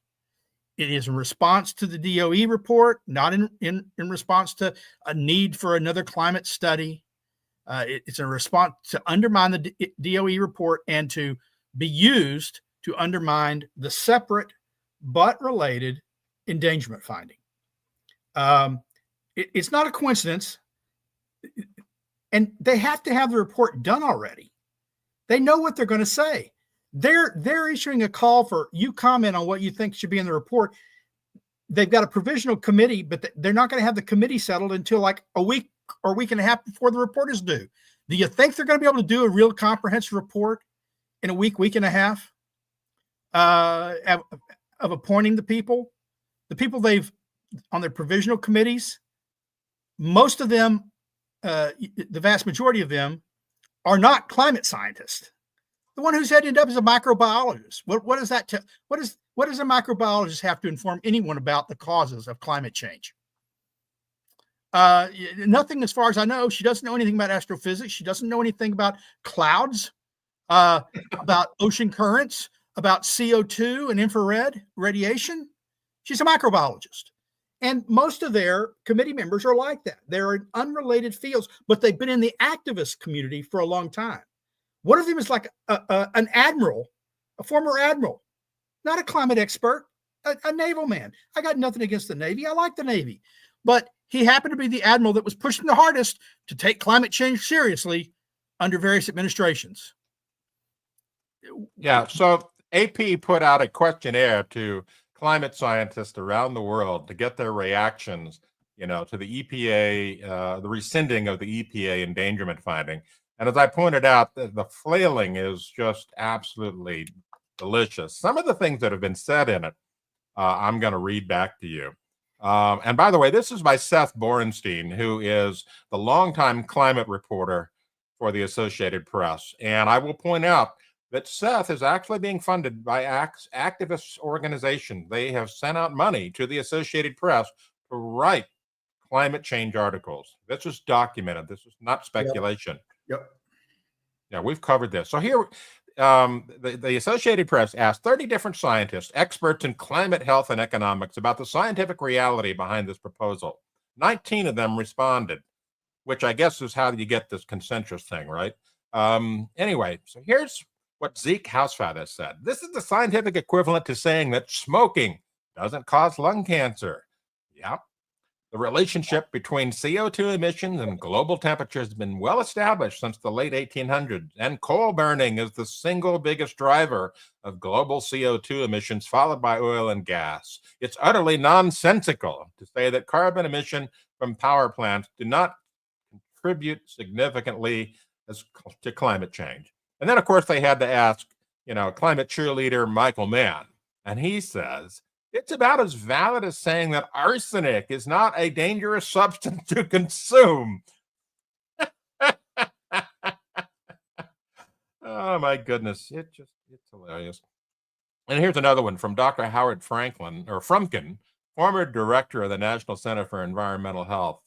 It is in response to the DOE report, not in response to a need for another climate study. It's a response to undermine the DOE report and to be used to undermine the separate but related endangerment finding. It's not a coincidence. And they have to have the report done already. They know what they're going to say. They're issuing a call for you comment on what you think should be in the report. They've got a provisional committee, but they're not going to have the committee settled until like a week or week and a half before the report is due. Do you think they're going to be able to do a real comprehensive report in a week and a half of appointing the people they've on their provisional committees? Most of them, the vast majority of them, are not climate scientists. The one who's heading up is a microbiologist. What does that tell? What does a microbiologist have to inform anyone about the causes of climate change? Nothing, as far as I know. She doesn't know anything about astrophysics. She doesn't know anything about clouds, about ocean currents, about CO2 and infrared radiation. She's a microbiologist. And most of their committee members are like that. They're in unrelated fields, but they've been in the activist community for a long time. One of them is like an admiral, a former admiral, not a climate expert, a naval man. I got nothing against the Navy. I like the Navy. But he happened to be the admiral that was pushing the hardest to take climate change seriously under various administrations. Yeah. So AP put out a questionnaire to climate scientists around the world to get their reactions, to the EPA, the rescinding of the EPA endangerment finding. And as I pointed out, the flailing is just absolutely delicious. Some of the things that have been said in it, I'm going to read back to you. And by the way, this is by Seth Borenstein, who is the longtime climate reporter for the Associated Press. And I will point out that Seth is actually being funded by activist organizations. They have sent out money to the Associated Press to write climate change articles. This is documented. This is not speculation. Yep. Yeah, we've covered this. So here, the Associated Press asked 30 different scientists, experts in climate, health, and economics about the scientific reality behind this proposal. 19 of them responded, which I guess is how you get this consensus thing, right? Anyway, so here's what Zeke Hausfather said. This is the scientific equivalent to saying that smoking doesn't cause lung cancer. Yep. The relationship between CO2 emissions and global temperature has been well established since the late 1800s, and coal burning is the single biggest driver of global CO2 emissions, followed by oil and gas. It's utterly nonsensical to say that carbon emission from power plants do not contribute significantly to climate change. And then, of course, they had to ask, climate cheerleader Michael Mann. And he says, it's about as valid as saying that arsenic is not a dangerous substance to consume. Oh, my goodness. It's hilarious. And here's another one from Dr. Howard Frumkin, former director of the National Center for Environmental Health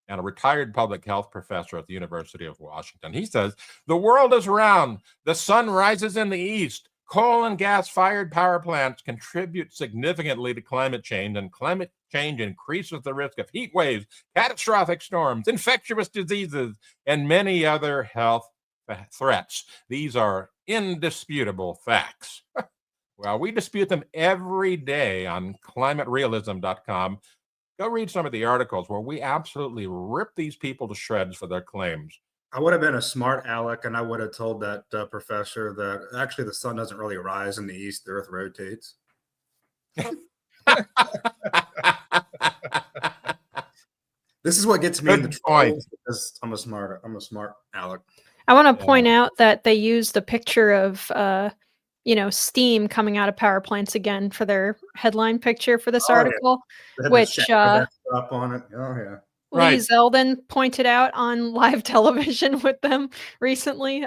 and a retired public health professor at the University of Washington. He says, the world is round. The sun rises in the east. Coal and gas-fired power plants contribute significantly to climate change, and climate change increases the risk of heat waves, catastrophic storms, infectious diseases, and many other health threats. These are indisputable facts. Well, we dispute them every day on climaterealism.com. Go read some of the articles where we absolutely rip these people to shreds for their claims. I would have been a smart aleck, and I would have told that professor that actually the sun doesn't really rise in the east; the earth rotates. This is what gets me in the trouble because I'm a smart aleck. I want to point out that they used a picture of steam coming out of power plants again for their headline picture for this article, which up on it. Oh yeah. Lee Zeldin pointed out on live television with them recently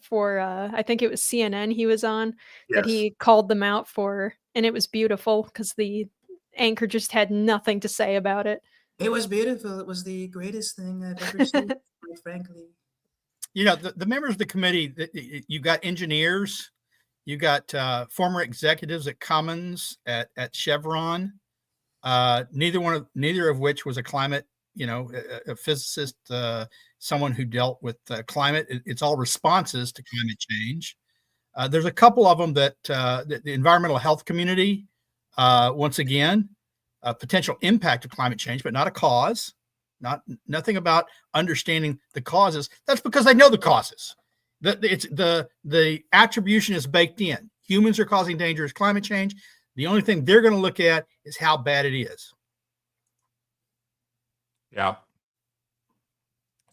for I think it was CNN he was on, that he called them out for, and it was beautiful because the anchor just had nothing to say about it. It was beautiful. It was the greatest thing I've ever seen, quite frankly. The members of the committee, you got engineers, you got former executives at Cummins, at Chevron, neither of which was a climate, a physicist, someone who dealt with climate. It's all responses to climate change. There's a couple of them that the environmental health community, once again, potential impact of climate change, but not a cause. Nothing about understanding the causes. That's because they know the causes. The attribution is baked in. Humans are causing dangerous climate change. The only thing they're going to look at is how bad it is. Yeah.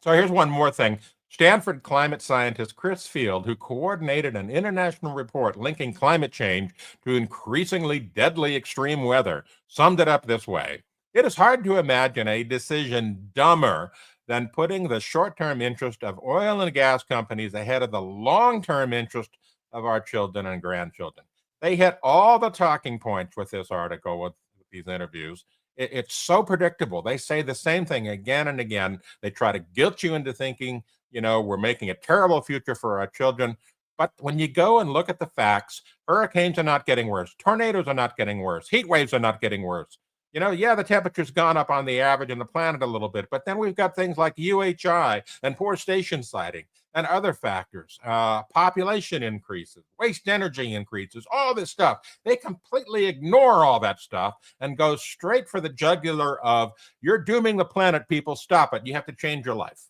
So here's one more thing. Stanford climate scientist Chris Field, who coordinated an international report linking climate change to increasingly deadly extreme weather, summed it up this way. It is hard to imagine a decision dumber than putting the short-term interest of oil and gas companies ahead of the long-term interest of our children and grandchildren. They hit all the talking points with this article, with these interviews. It's so predictable. They say the same thing again and again. They try to guilt you into thinking, we're making a terrible future for our children. But when you go and look at the facts, hurricanes are not getting worse. Tornadoes are not getting worse. Heat waves are not getting worse. The temperature's gone up on the average in the planet a little bit, but then we've got things like UHI and poor station siting and other factors, population increases, waste energy increases, all this stuff. They completely ignore all that stuff and go straight for the jugular of, you're dooming the planet, people, stop it. You have to change your life.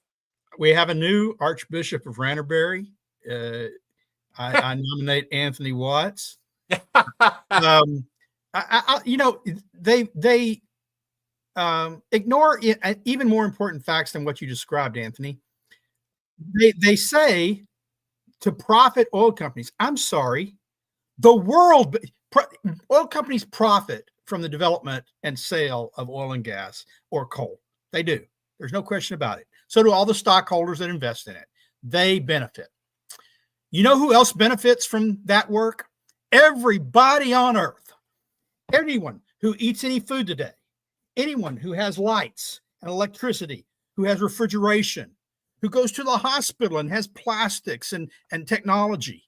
We have a new Archbishop of Ranterbury. I nominate Anthony Watts. They ignore even more important facts than what you described, Anthony. They say to profit oil companies. I'm sorry, oil companies profit from the development and sale of oil and gas or coal. They do. There's no question about it. So do all the stockholders that invest in it. They benefit. You know who else benefits from that work? Everybody on earth. Anyone who eats any food today, anyone who has lights and electricity, who has refrigeration, who goes to the hospital and has plastics and technology,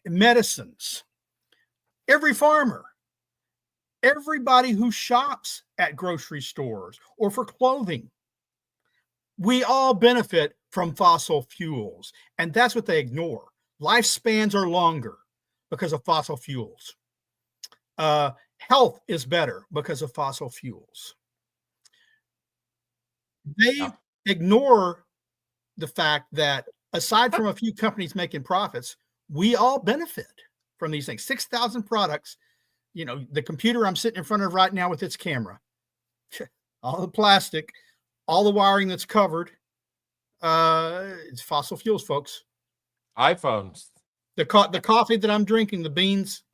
medicines, every farmer, everybody who shops at grocery stores or for clothing, we all benefit from fossil fuels. And that's what they ignore. Lifespans are longer because of fossil fuels. Health is better because of fossil fuels. They ignore the fact that aside from a few companies making profits, we all benefit from these things. 6,000 products, the computer I'm sitting in front of right now with its camera, all the plastic, all the wiring that's covered, it's fossil fuels, folks. iPhones. The coffee that I'm drinking, the beans,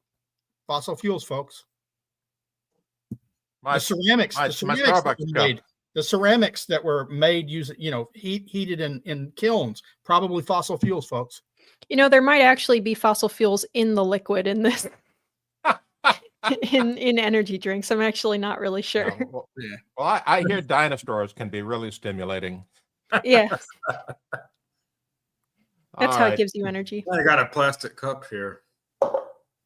fossil fuels, folks. The ceramics that were made using, heated in kilns, probably fossil fuels, folks. There might actually be fossil fuels in the liquid in this, in energy drinks. I'm actually not really sure. Well, I hear dinosaurs can be really stimulating. Yeah. That's how it gives you energy. I got a plastic cup here.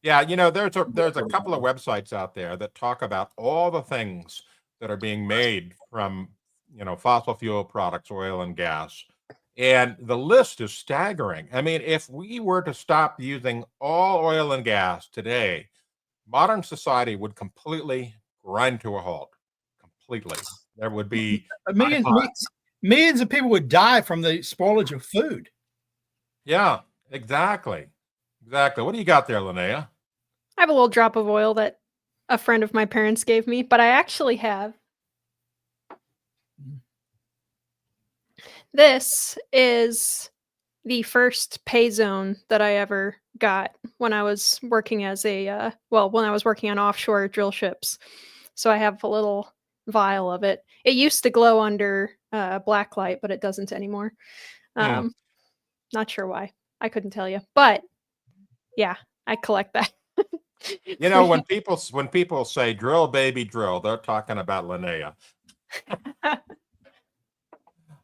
Yeah, there's a couple of websites out there that talk about all the things that are being made from, fossil fuel products, oil and gas. And the list is staggering. I mean, if we were to stop using all oil and gas today, modern society would completely grind to a halt. Completely. There would be millions of people would die from the spoilage of food. Yeah, exactly. Exactly. What do you got there, Linnea? I have a little drop of oil that a friend of my parents gave me, but I actually have. This is the first pay zone that I ever got when I was working as when I was working on offshore drill ships. So I have a little vial of it. It used to glow under black light, but it doesn't anymore. Not sure why. I couldn't tell you, but yeah, I collect that. When people say drill, baby, drill, they're talking about Linnea.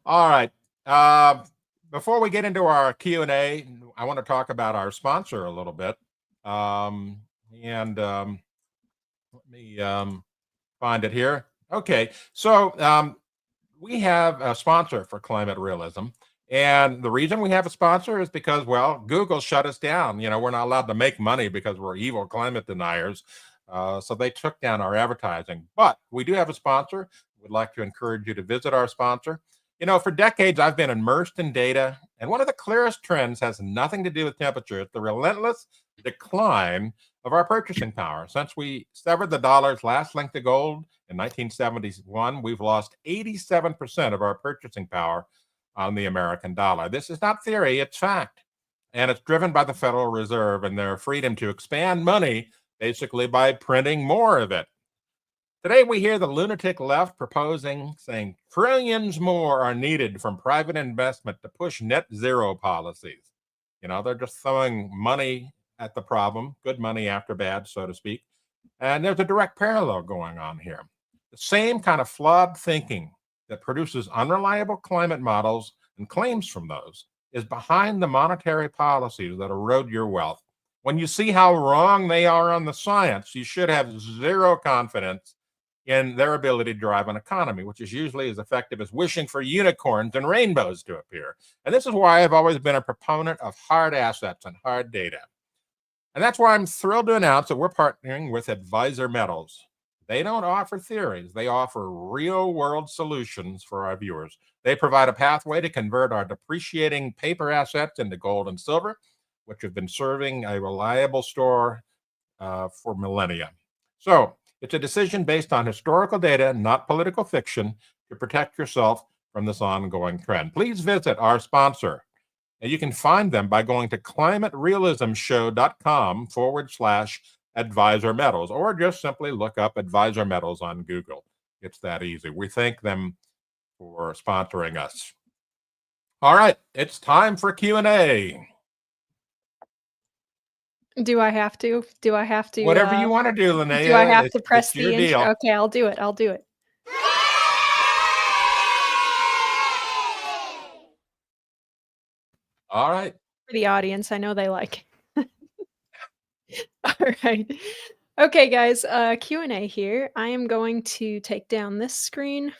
All right. Before we get into our Q&A, I want to talk about our sponsor a little bit. Let me find it here. Okay. So we have a sponsor for Climate Realism. And the reason we have a sponsor is because, Google shut us down. We're not allowed to make money because we're evil climate deniers. So they took down our advertising. But we do have a sponsor. We'd like to encourage you to visit our sponsor. For decades, I've been immersed in data And one of the clearest trends has nothing to do with temperature. It's the relentless decline of our purchasing power. Since we severed the dollar's last link to gold in 1971, we've lost 87% of our purchasing power on the American dollar. This is not theory, it's fact. And it's driven by the Federal Reserve and their freedom to expand money basically by printing more of it. Today, we hear the lunatic left proposing, saying trillions more are needed from private investment to push net zero policies. You know, they're just throwing money at the problem, good money after bad, so to speak. And there's a direct parallel going on here. The same kind of flawed thinking that produces unreliable climate models and claims from those is behind the monetary policies that erode your wealth. When you see how wrong they are on the science, you should have zero confidence in their ability to drive an economy, which is usually as effective as wishing for unicorns and rainbows to appear. And this is why I've always been a proponent of hard assets and hard data. And that's why I'm thrilled to announce that we're partnering with Advisor Metals. They don't offer theories. They offer real-world solutions for our viewers. They provide a pathway to convert our depreciating paper assets into gold and silver, which have been serving a reliable store for millennia. So it's a decision based on historical data, not political fiction, to protect yourself from this ongoing trend. Please visit our sponsor. And you can find them by going to climaterealismshow.com/Advisor Metals, or just simply look up Advisor Metals on Google. It's that easy. We thank them for sponsoring us. All right, it's time for Q&A. Do I have to? Whatever you want to do, Linnea. Do I have to press your the deal. intro? Okay, I'll do it. All right. For the audience, I know they like it. All right. Okay, guys, Q&A here. I am going to take down this screen.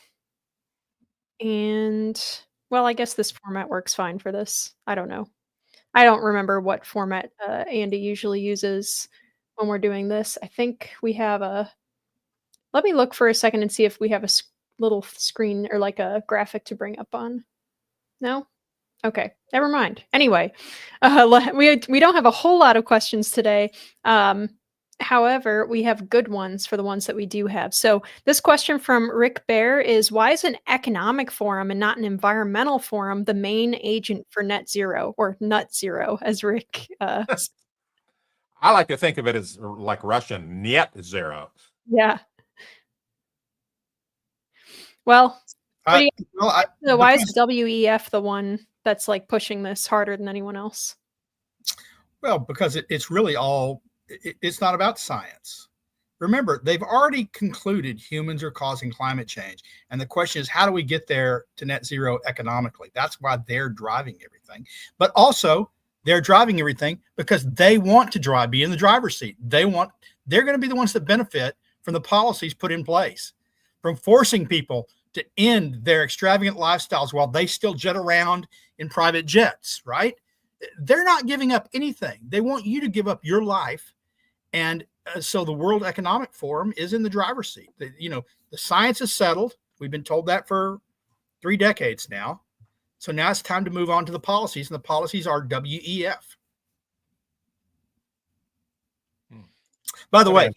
And, well, I guess this format works fine for this. I don't know. I don't remember what format Andy usually uses when we're doing this. I think we have a... Let me look for a second and see if we have a little screen or like a graphic to bring up on. No? Okay, never mind. Anyway, we don't have a whole lot of questions today. However, we have good ones for the ones that we do have. So this question from Rick Bear is, why is an economic forum and not an environmental forum the main agent for net zero, or nut zero, as Rick I like to think of it as like Russian net zero. Yeah. Well, why is WEF the one that's like pushing this harder than anyone else? Well, because it's really all, it's not about science. Remember, they've already concluded humans are causing climate change. And the question is, how do we get there to net zero economically? That's why they're driving everything. But also, they're driving everything because they want to be in the driver's seat. They're going to be the ones that benefit from the policies put in place, from forcing people to end their extravagant lifestyles while they still jet around in private jets, right? They're not giving up anything. They want you to give up your life. And so the World Economic Forum is in the driver's seat. The science is settled. We've been told that for 3 decades now. So now it's time to move on to the policies, and the policies are WEF. By the way,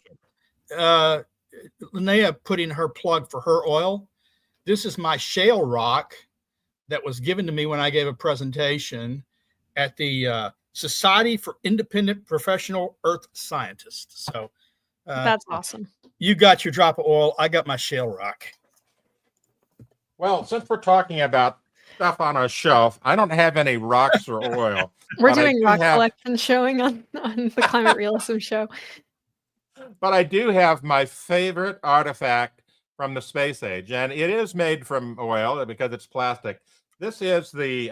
Linnea put in her plug for her oil. This is my shale rock that was given to me when I gave a presentation at the Society for Independent Professional Earth Scientists. So that's awesome. You got your drop of oil. I got my shale rock. Well, since we're talking about stuff on our shelf, I don't have any rocks or oil. We're doing rock collection showing on the Climate Realism show. But I do have my favorite artifact from the space age, and it is made from oil because it's plastic. This is the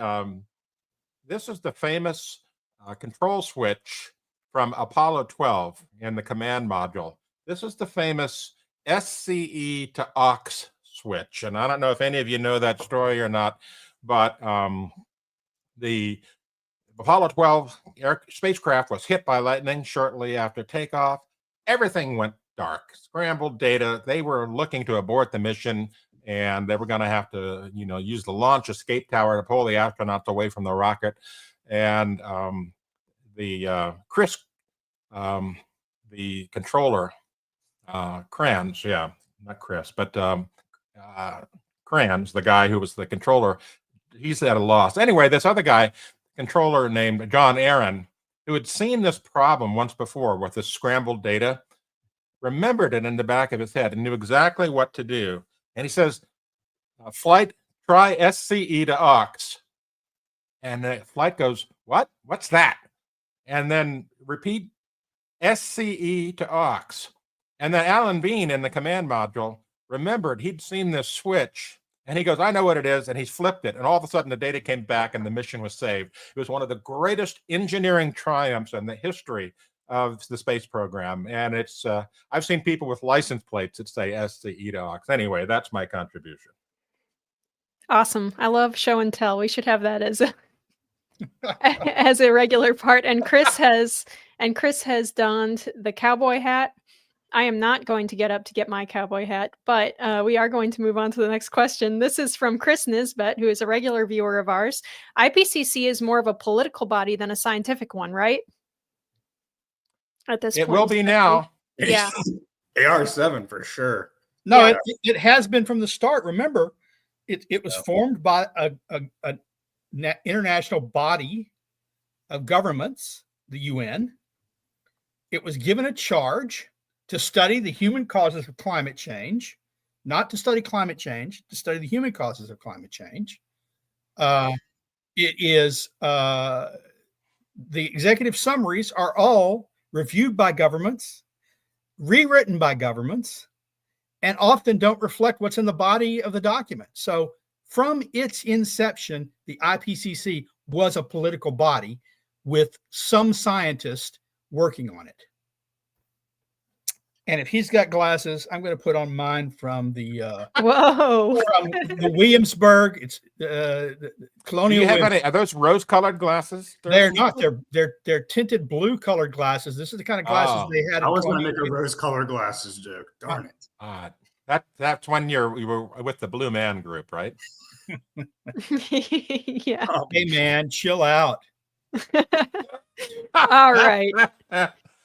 famous control switch from Apollo 12 in the command module. This is the famous SCE to aux switch, and I don't know if any of you know that story or not, but the Apollo 12 spacecraft was hit by lightning shortly after takeoff. Everything went dark, scrambled data. They were looking to abort the mission. and they were going to have to, use the launch escape tower to pull the astronauts away from the rocket. And Chris, the controller, Kranz, not Chris, but Kranz, the guy who was the controller, he's at a loss. Anyway, this other guy, controller named John Aaron, who had seen this problem once before with this scrambled data, remembered it in the back of his head and knew exactly what to do. And he says, flight, try SCE to aux. And the flight goes, what? What's that? And then repeat SCE to aux. And then Alan Bean in the command module remembered he'd seen this switch. And he goes, I know what it is. And he's flipped it. And all of a sudden, the data came back and the mission was saved. It was one of the greatest engineering triumphs in the history of the space program. And it's, I've seen people with license plates that say SCE to aux. Anyway, that's my contribution. Awesome. I love show and tell. We should have that as a, as a regular part. And Chris has donned the cowboy hat. I am not going to get up to get my cowboy hat, but we are going to move on to the next question. This is from Chris Nisbet, who is a regular viewer of ours. IPCC is more of a political body than a scientific one, right? At this point. It will be now. Yeah. AR7 for sure. No, it has been from the start. Remember, it was formed by a international body of governments, the UN. It was given a charge to study the human causes of climate change, not to study climate change, to study the human causes of climate change. It is the executive summaries are all reviewed by governments, rewritten by governments, and often don't reflect what's in the body of the document. So from its inception, the IPCC was a political body with some scientists working on it. And if he's got glasses, I'm going to put on mine from the from the Williamsburg. It's the Colonial. Do you have any? Are those rose-colored glasses? They're not. They're tinted blue-colored glasses. This is the kind of glasses they had. I was going to make a rose-colored glasses joke. Darn it! That's when you were with the Blue Man Group, right? Yeah. Oh, hey man, chill out. All right.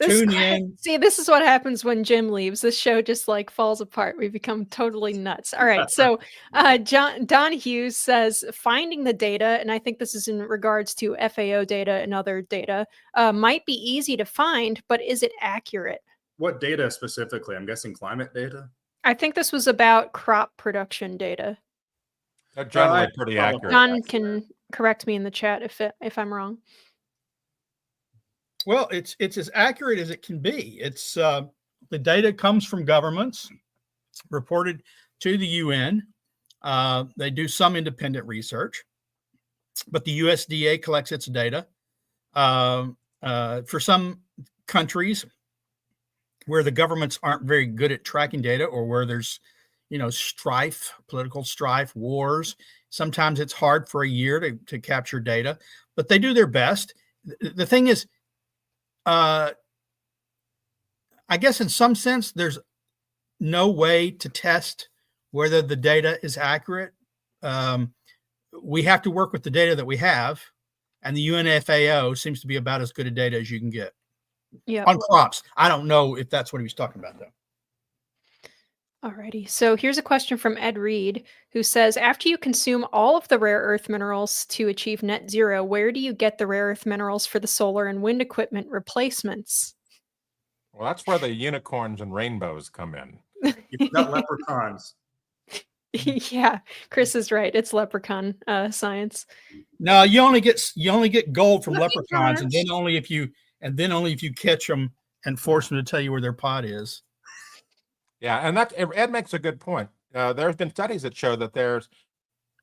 Tune in. See, this is what happens when Jim leaves. This show just like falls apart. We become totally nuts. All right. So Don Hughes says finding the data, and I think this is in regards to FAO data and other data, might be easy to find, but is it accurate? What data specifically? I'm guessing climate data. I think this was about crop production data. They're generally pretty accurate. John can correct me in the chat if I'm wrong. Well, it's as accurate as it can be. It's the data comes from governments, reported to the UN. They do some independent research, but the USDA collects its data. For some countries where the governments aren't very good at tracking data, or where there's strife, political strife, wars, sometimes it's hard for a year to capture data, but they do their best. The thing is, I guess in some sense, there's no way to test whether the data is accurate. We have to work with the data that we have, and the UNFAO seems to be about as good a data as you can get. Yeah. On crops. I don't know if that's what he was talking about, though. Alrighty. So here's a question from Ed Reed, who says, after you consume all of the rare earth minerals to achieve net zero, where do you get the rare earth minerals for the solar and wind equipment replacements? Well, that's where the unicorns and rainbows come in. You've got leprechauns. Yeah, Chris is right. It's leprechaun science. No, you only get gold from leprechauns, and then only if you catch them and force them to tell you where their pot is. Yeah, and Ed makes a good point. There have been studies that show that there's,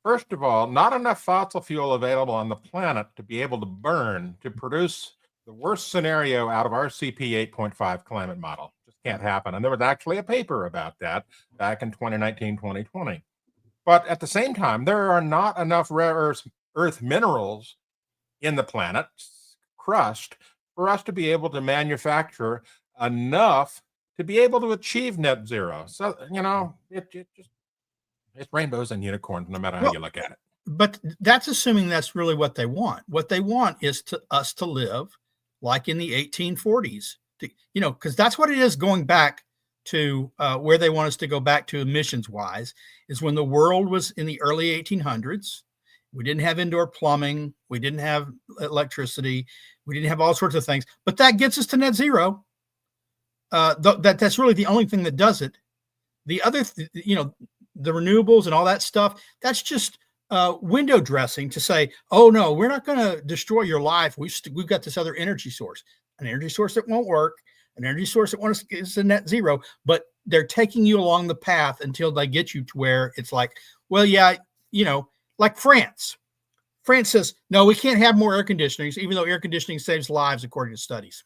first of all, not enough fossil fuel available on the planet to be able to burn to produce the worst scenario out of our CP 8.5 climate model. Just can't happen. And there was actually a paper about that back in 2019, 2020. But at the same time, there are not enough rare earth minerals in the planet's crust for us to be able to manufacture enough to be able to achieve net zero. So, it just It's rainbows and unicorns, no matter how you look at it. But that's assuming that's really what they want. What they want is us to live like in the 1840s, because that's what it is going back to where they want us to go back to emissions wise, is when the world was in the early 1800s. We didn't have indoor plumbing. We didn't have electricity. We didn't have all sorts of things. But that gets us to net zero. That's really the only thing that does it. The other, the renewables and all that stuff, that's just window dressing to say, oh no, we're not going to destroy your life. We've got this other energy source, an energy source that won't work, an energy source that wants to get us to net zero, but they're taking you along the path until they get you to where it's like, well, yeah, like France. France says, no, we can't have more air conditioners, even though air conditioning saves lives, according to studies.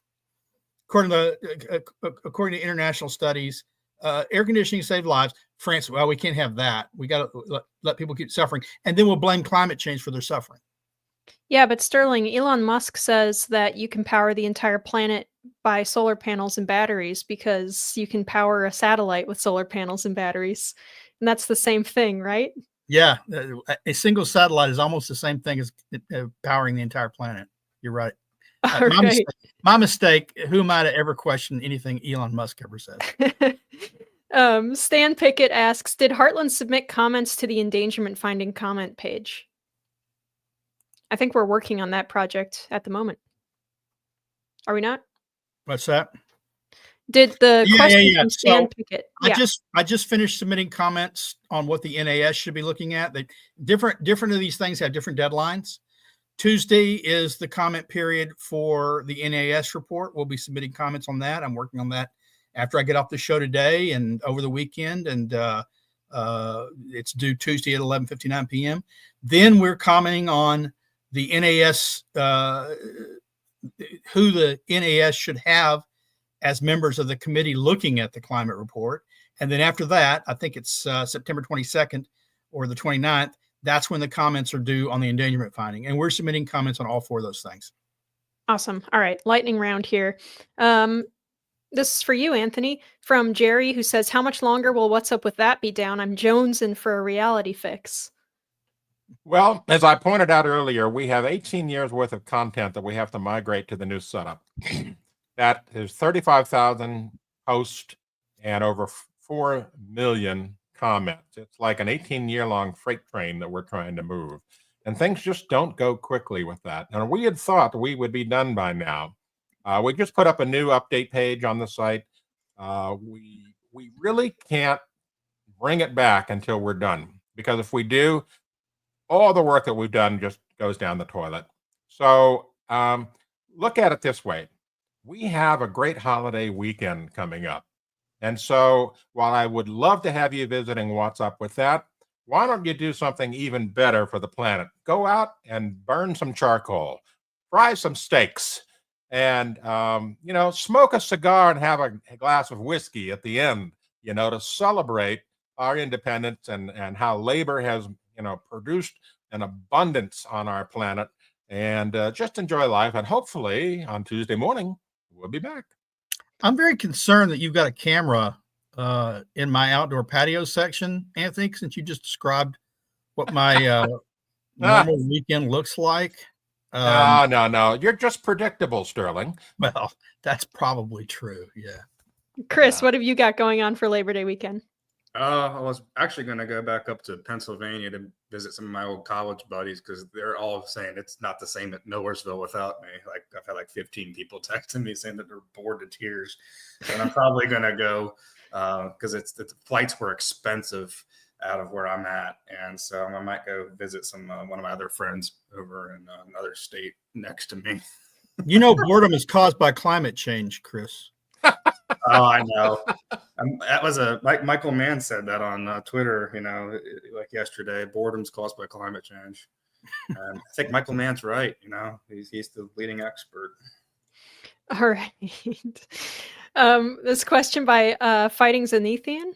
According to international studies, air conditioning saved lives. France, well, we can't have that. We got to let people keep suffering. And then we'll blame climate change for their suffering. Yeah, but Sterling, Elon Musk says that you can power the entire planet by solar panels and batteries because you can power a satellite with solar panels and batteries. And that's the same thing, right? Yeah. A single satellite is almost the same thing as powering the entire planet. You're right. My mistake. Who am I to ever question anything Elon Musk ever says? Stan Pickett asks, did Heartland submit comments to the endangerment finding comment page? I think we're working on that project at the moment. Are we not? What's that? Did the question from Stan Pickett? I just finished submitting comments on what the NAS should be looking at. Different of these things have different deadlines. Tuesday is the comment period for the NAS report. We'll be submitting comments on that. I'm working on that after I get off the show today and over the weekend. And it's due Tuesday at 11:59 p.m. Then we're commenting on the NAS, who the NAS should have as members of the committee looking at the climate report. And then after that, I think it's September 22nd or the 29th. That's when the comments are due on the endangerment finding. And we're submitting comments on all four of those things. Awesome. All right. Lightning round here. This is for you, Anthony, from Jerry, who says, how much longer will What's Up With That be down? I'm jonesing for a reality fix. Well, as I pointed out earlier, we have 18 years worth of content that we have to migrate to the new setup. That is 35,000 posts and over 4 million comments. It's like an 18-year-long freight train that we're trying to move. And things just don't go quickly with that. And we had thought we would be done by now. We just put up a new update page on the site. We really can't bring it back until we're done, because if we do, all the work that we've done just goes down the toilet. So look at it this way. We have a great holiday weekend coming up. And so while I would love to have you visiting What's Up With That, why don't you do something even better for the planet? Go out and burn some charcoal, fry some steaks, and, smoke a cigar and have a glass of whiskey at the end, to celebrate our independence and how labor has, produced an abundance on our planet, and just enjoy life. And hopefully on Tuesday morning, we'll be back. I'm very concerned that you've got a camera in my outdoor patio section, Anthony, since you just described what my normal weekend looks like. No. You're just predictable, Sterling. Well, that's probably true. Yeah. Chris, what have you got going on for Labor Day weekend? I was actually going to go back up to Pennsylvania to visit some of my old college buddies, because they're all saying it's not the same at Millersville without me. Like, I've had like 15 people texting me saying that they're bored to tears. And I'm probably going to go because the flights were expensive out of where I'm at. And so I might go visit one of my other friends over in another state next to me. Boredom is caused by climate change, Chris. Oh, I know. That was Michael Mann said that on Twitter, like yesterday. Boredom's caused by climate change. And I think Michael Mann's right. He's the leading expert. All right. This question by Fighting Zenithian,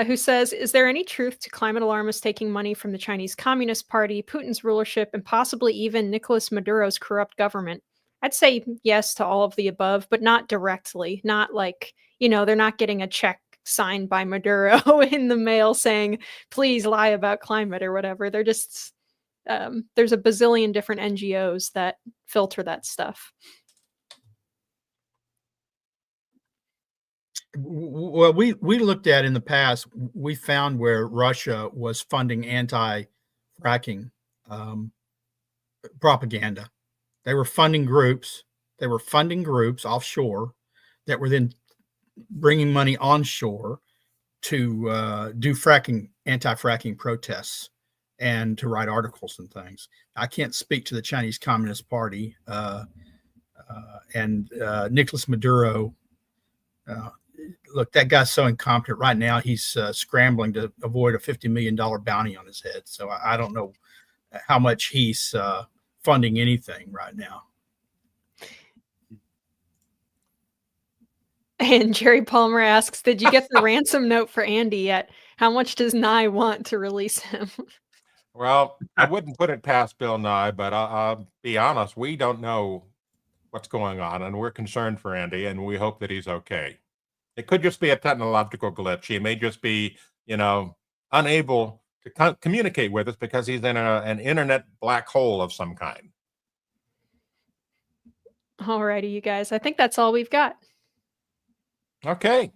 who says, is there any truth to climate alarmists taking money from the Chinese Communist Party, Putin's rulership, and possibly even Nicolas Maduro's corrupt government? I'd say yes to all of the above, but not directly. Not like, they're not getting a check signed by Maduro in the mail saying, please lie about climate or whatever. They're just, there's a bazillion different NGOs that filter that stuff. Well, we looked at in the past, we found where Russia was funding anti-fracking propaganda. They were funding groups. They were funding groups offshore that were then bringing money onshore to do fracking, anti-fracking protests and to write articles and things. I can't speak to the Chinese Communist Party and Nicolas Maduro. Look, that guy's so incompetent right now. He's scrambling to avoid a $50 million bounty on his head. So I don't know how much he's funding anything right now. And Jerry Palmer asks, did you get the ransom note for Andy yet? How much does Nye want to release him? Well, I wouldn't put it past Bill Nye, but I'll be honest, we don't know what's going on, and we're concerned for Andy, and we hope that he's okay. It could just be a technological glitch. He may just be, unable to communicate with us because he's in an internet black hole of some kind. Alrighty, you guys. I think that's all we've got. Okay.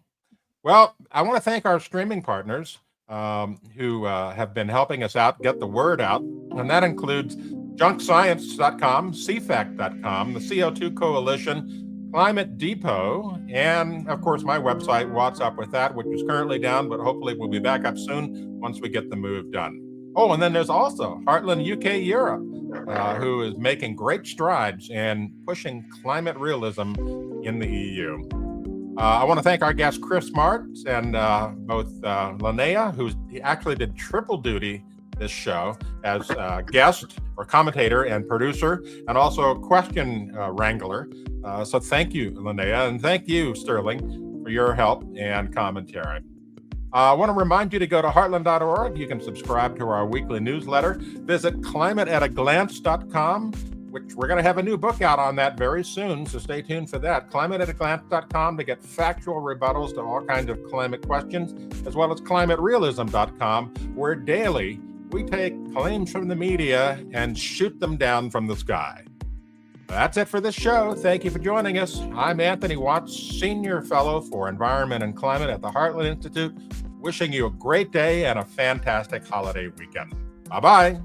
Well, I want to thank our streaming partners who have been helping us out get the word out. And that includes junkscience.com, cfact.com, the CO2 Coalition, Climate Depot, and of course my website, What's Up With That, which is currently down, but hopefully we'll be back up soon once we get the move done. Oh, and then there's also Heartland UK Europe, who is making great strides in pushing climate realism in the EU. I want to thank our guest, Chris Martz, and both Linnea, who actually did triple duty this show as guest or commentator and producer, and also question wrangler. So thank you, Linnea, and thank you, Sterling, for your help and commentary. I want to remind you to go to heartland.org. You can subscribe to our weekly newsletter. Visit climateataglance.com, which we're going to have a new book out on that very soon, so stay tuned for that. climateataglance.com to get factual rebuttals to all kinds of climate questions, as well as climaterealism.com, where daily we take claims from the media and shoot them down from the sky. That's it for this show. Thank you for joining us. I'm Anthony Watts, Senior Fellow for Environment and Climate at the Heartland Institute, wishing you a great day and a fantastic holiday weekend. Bye-bye.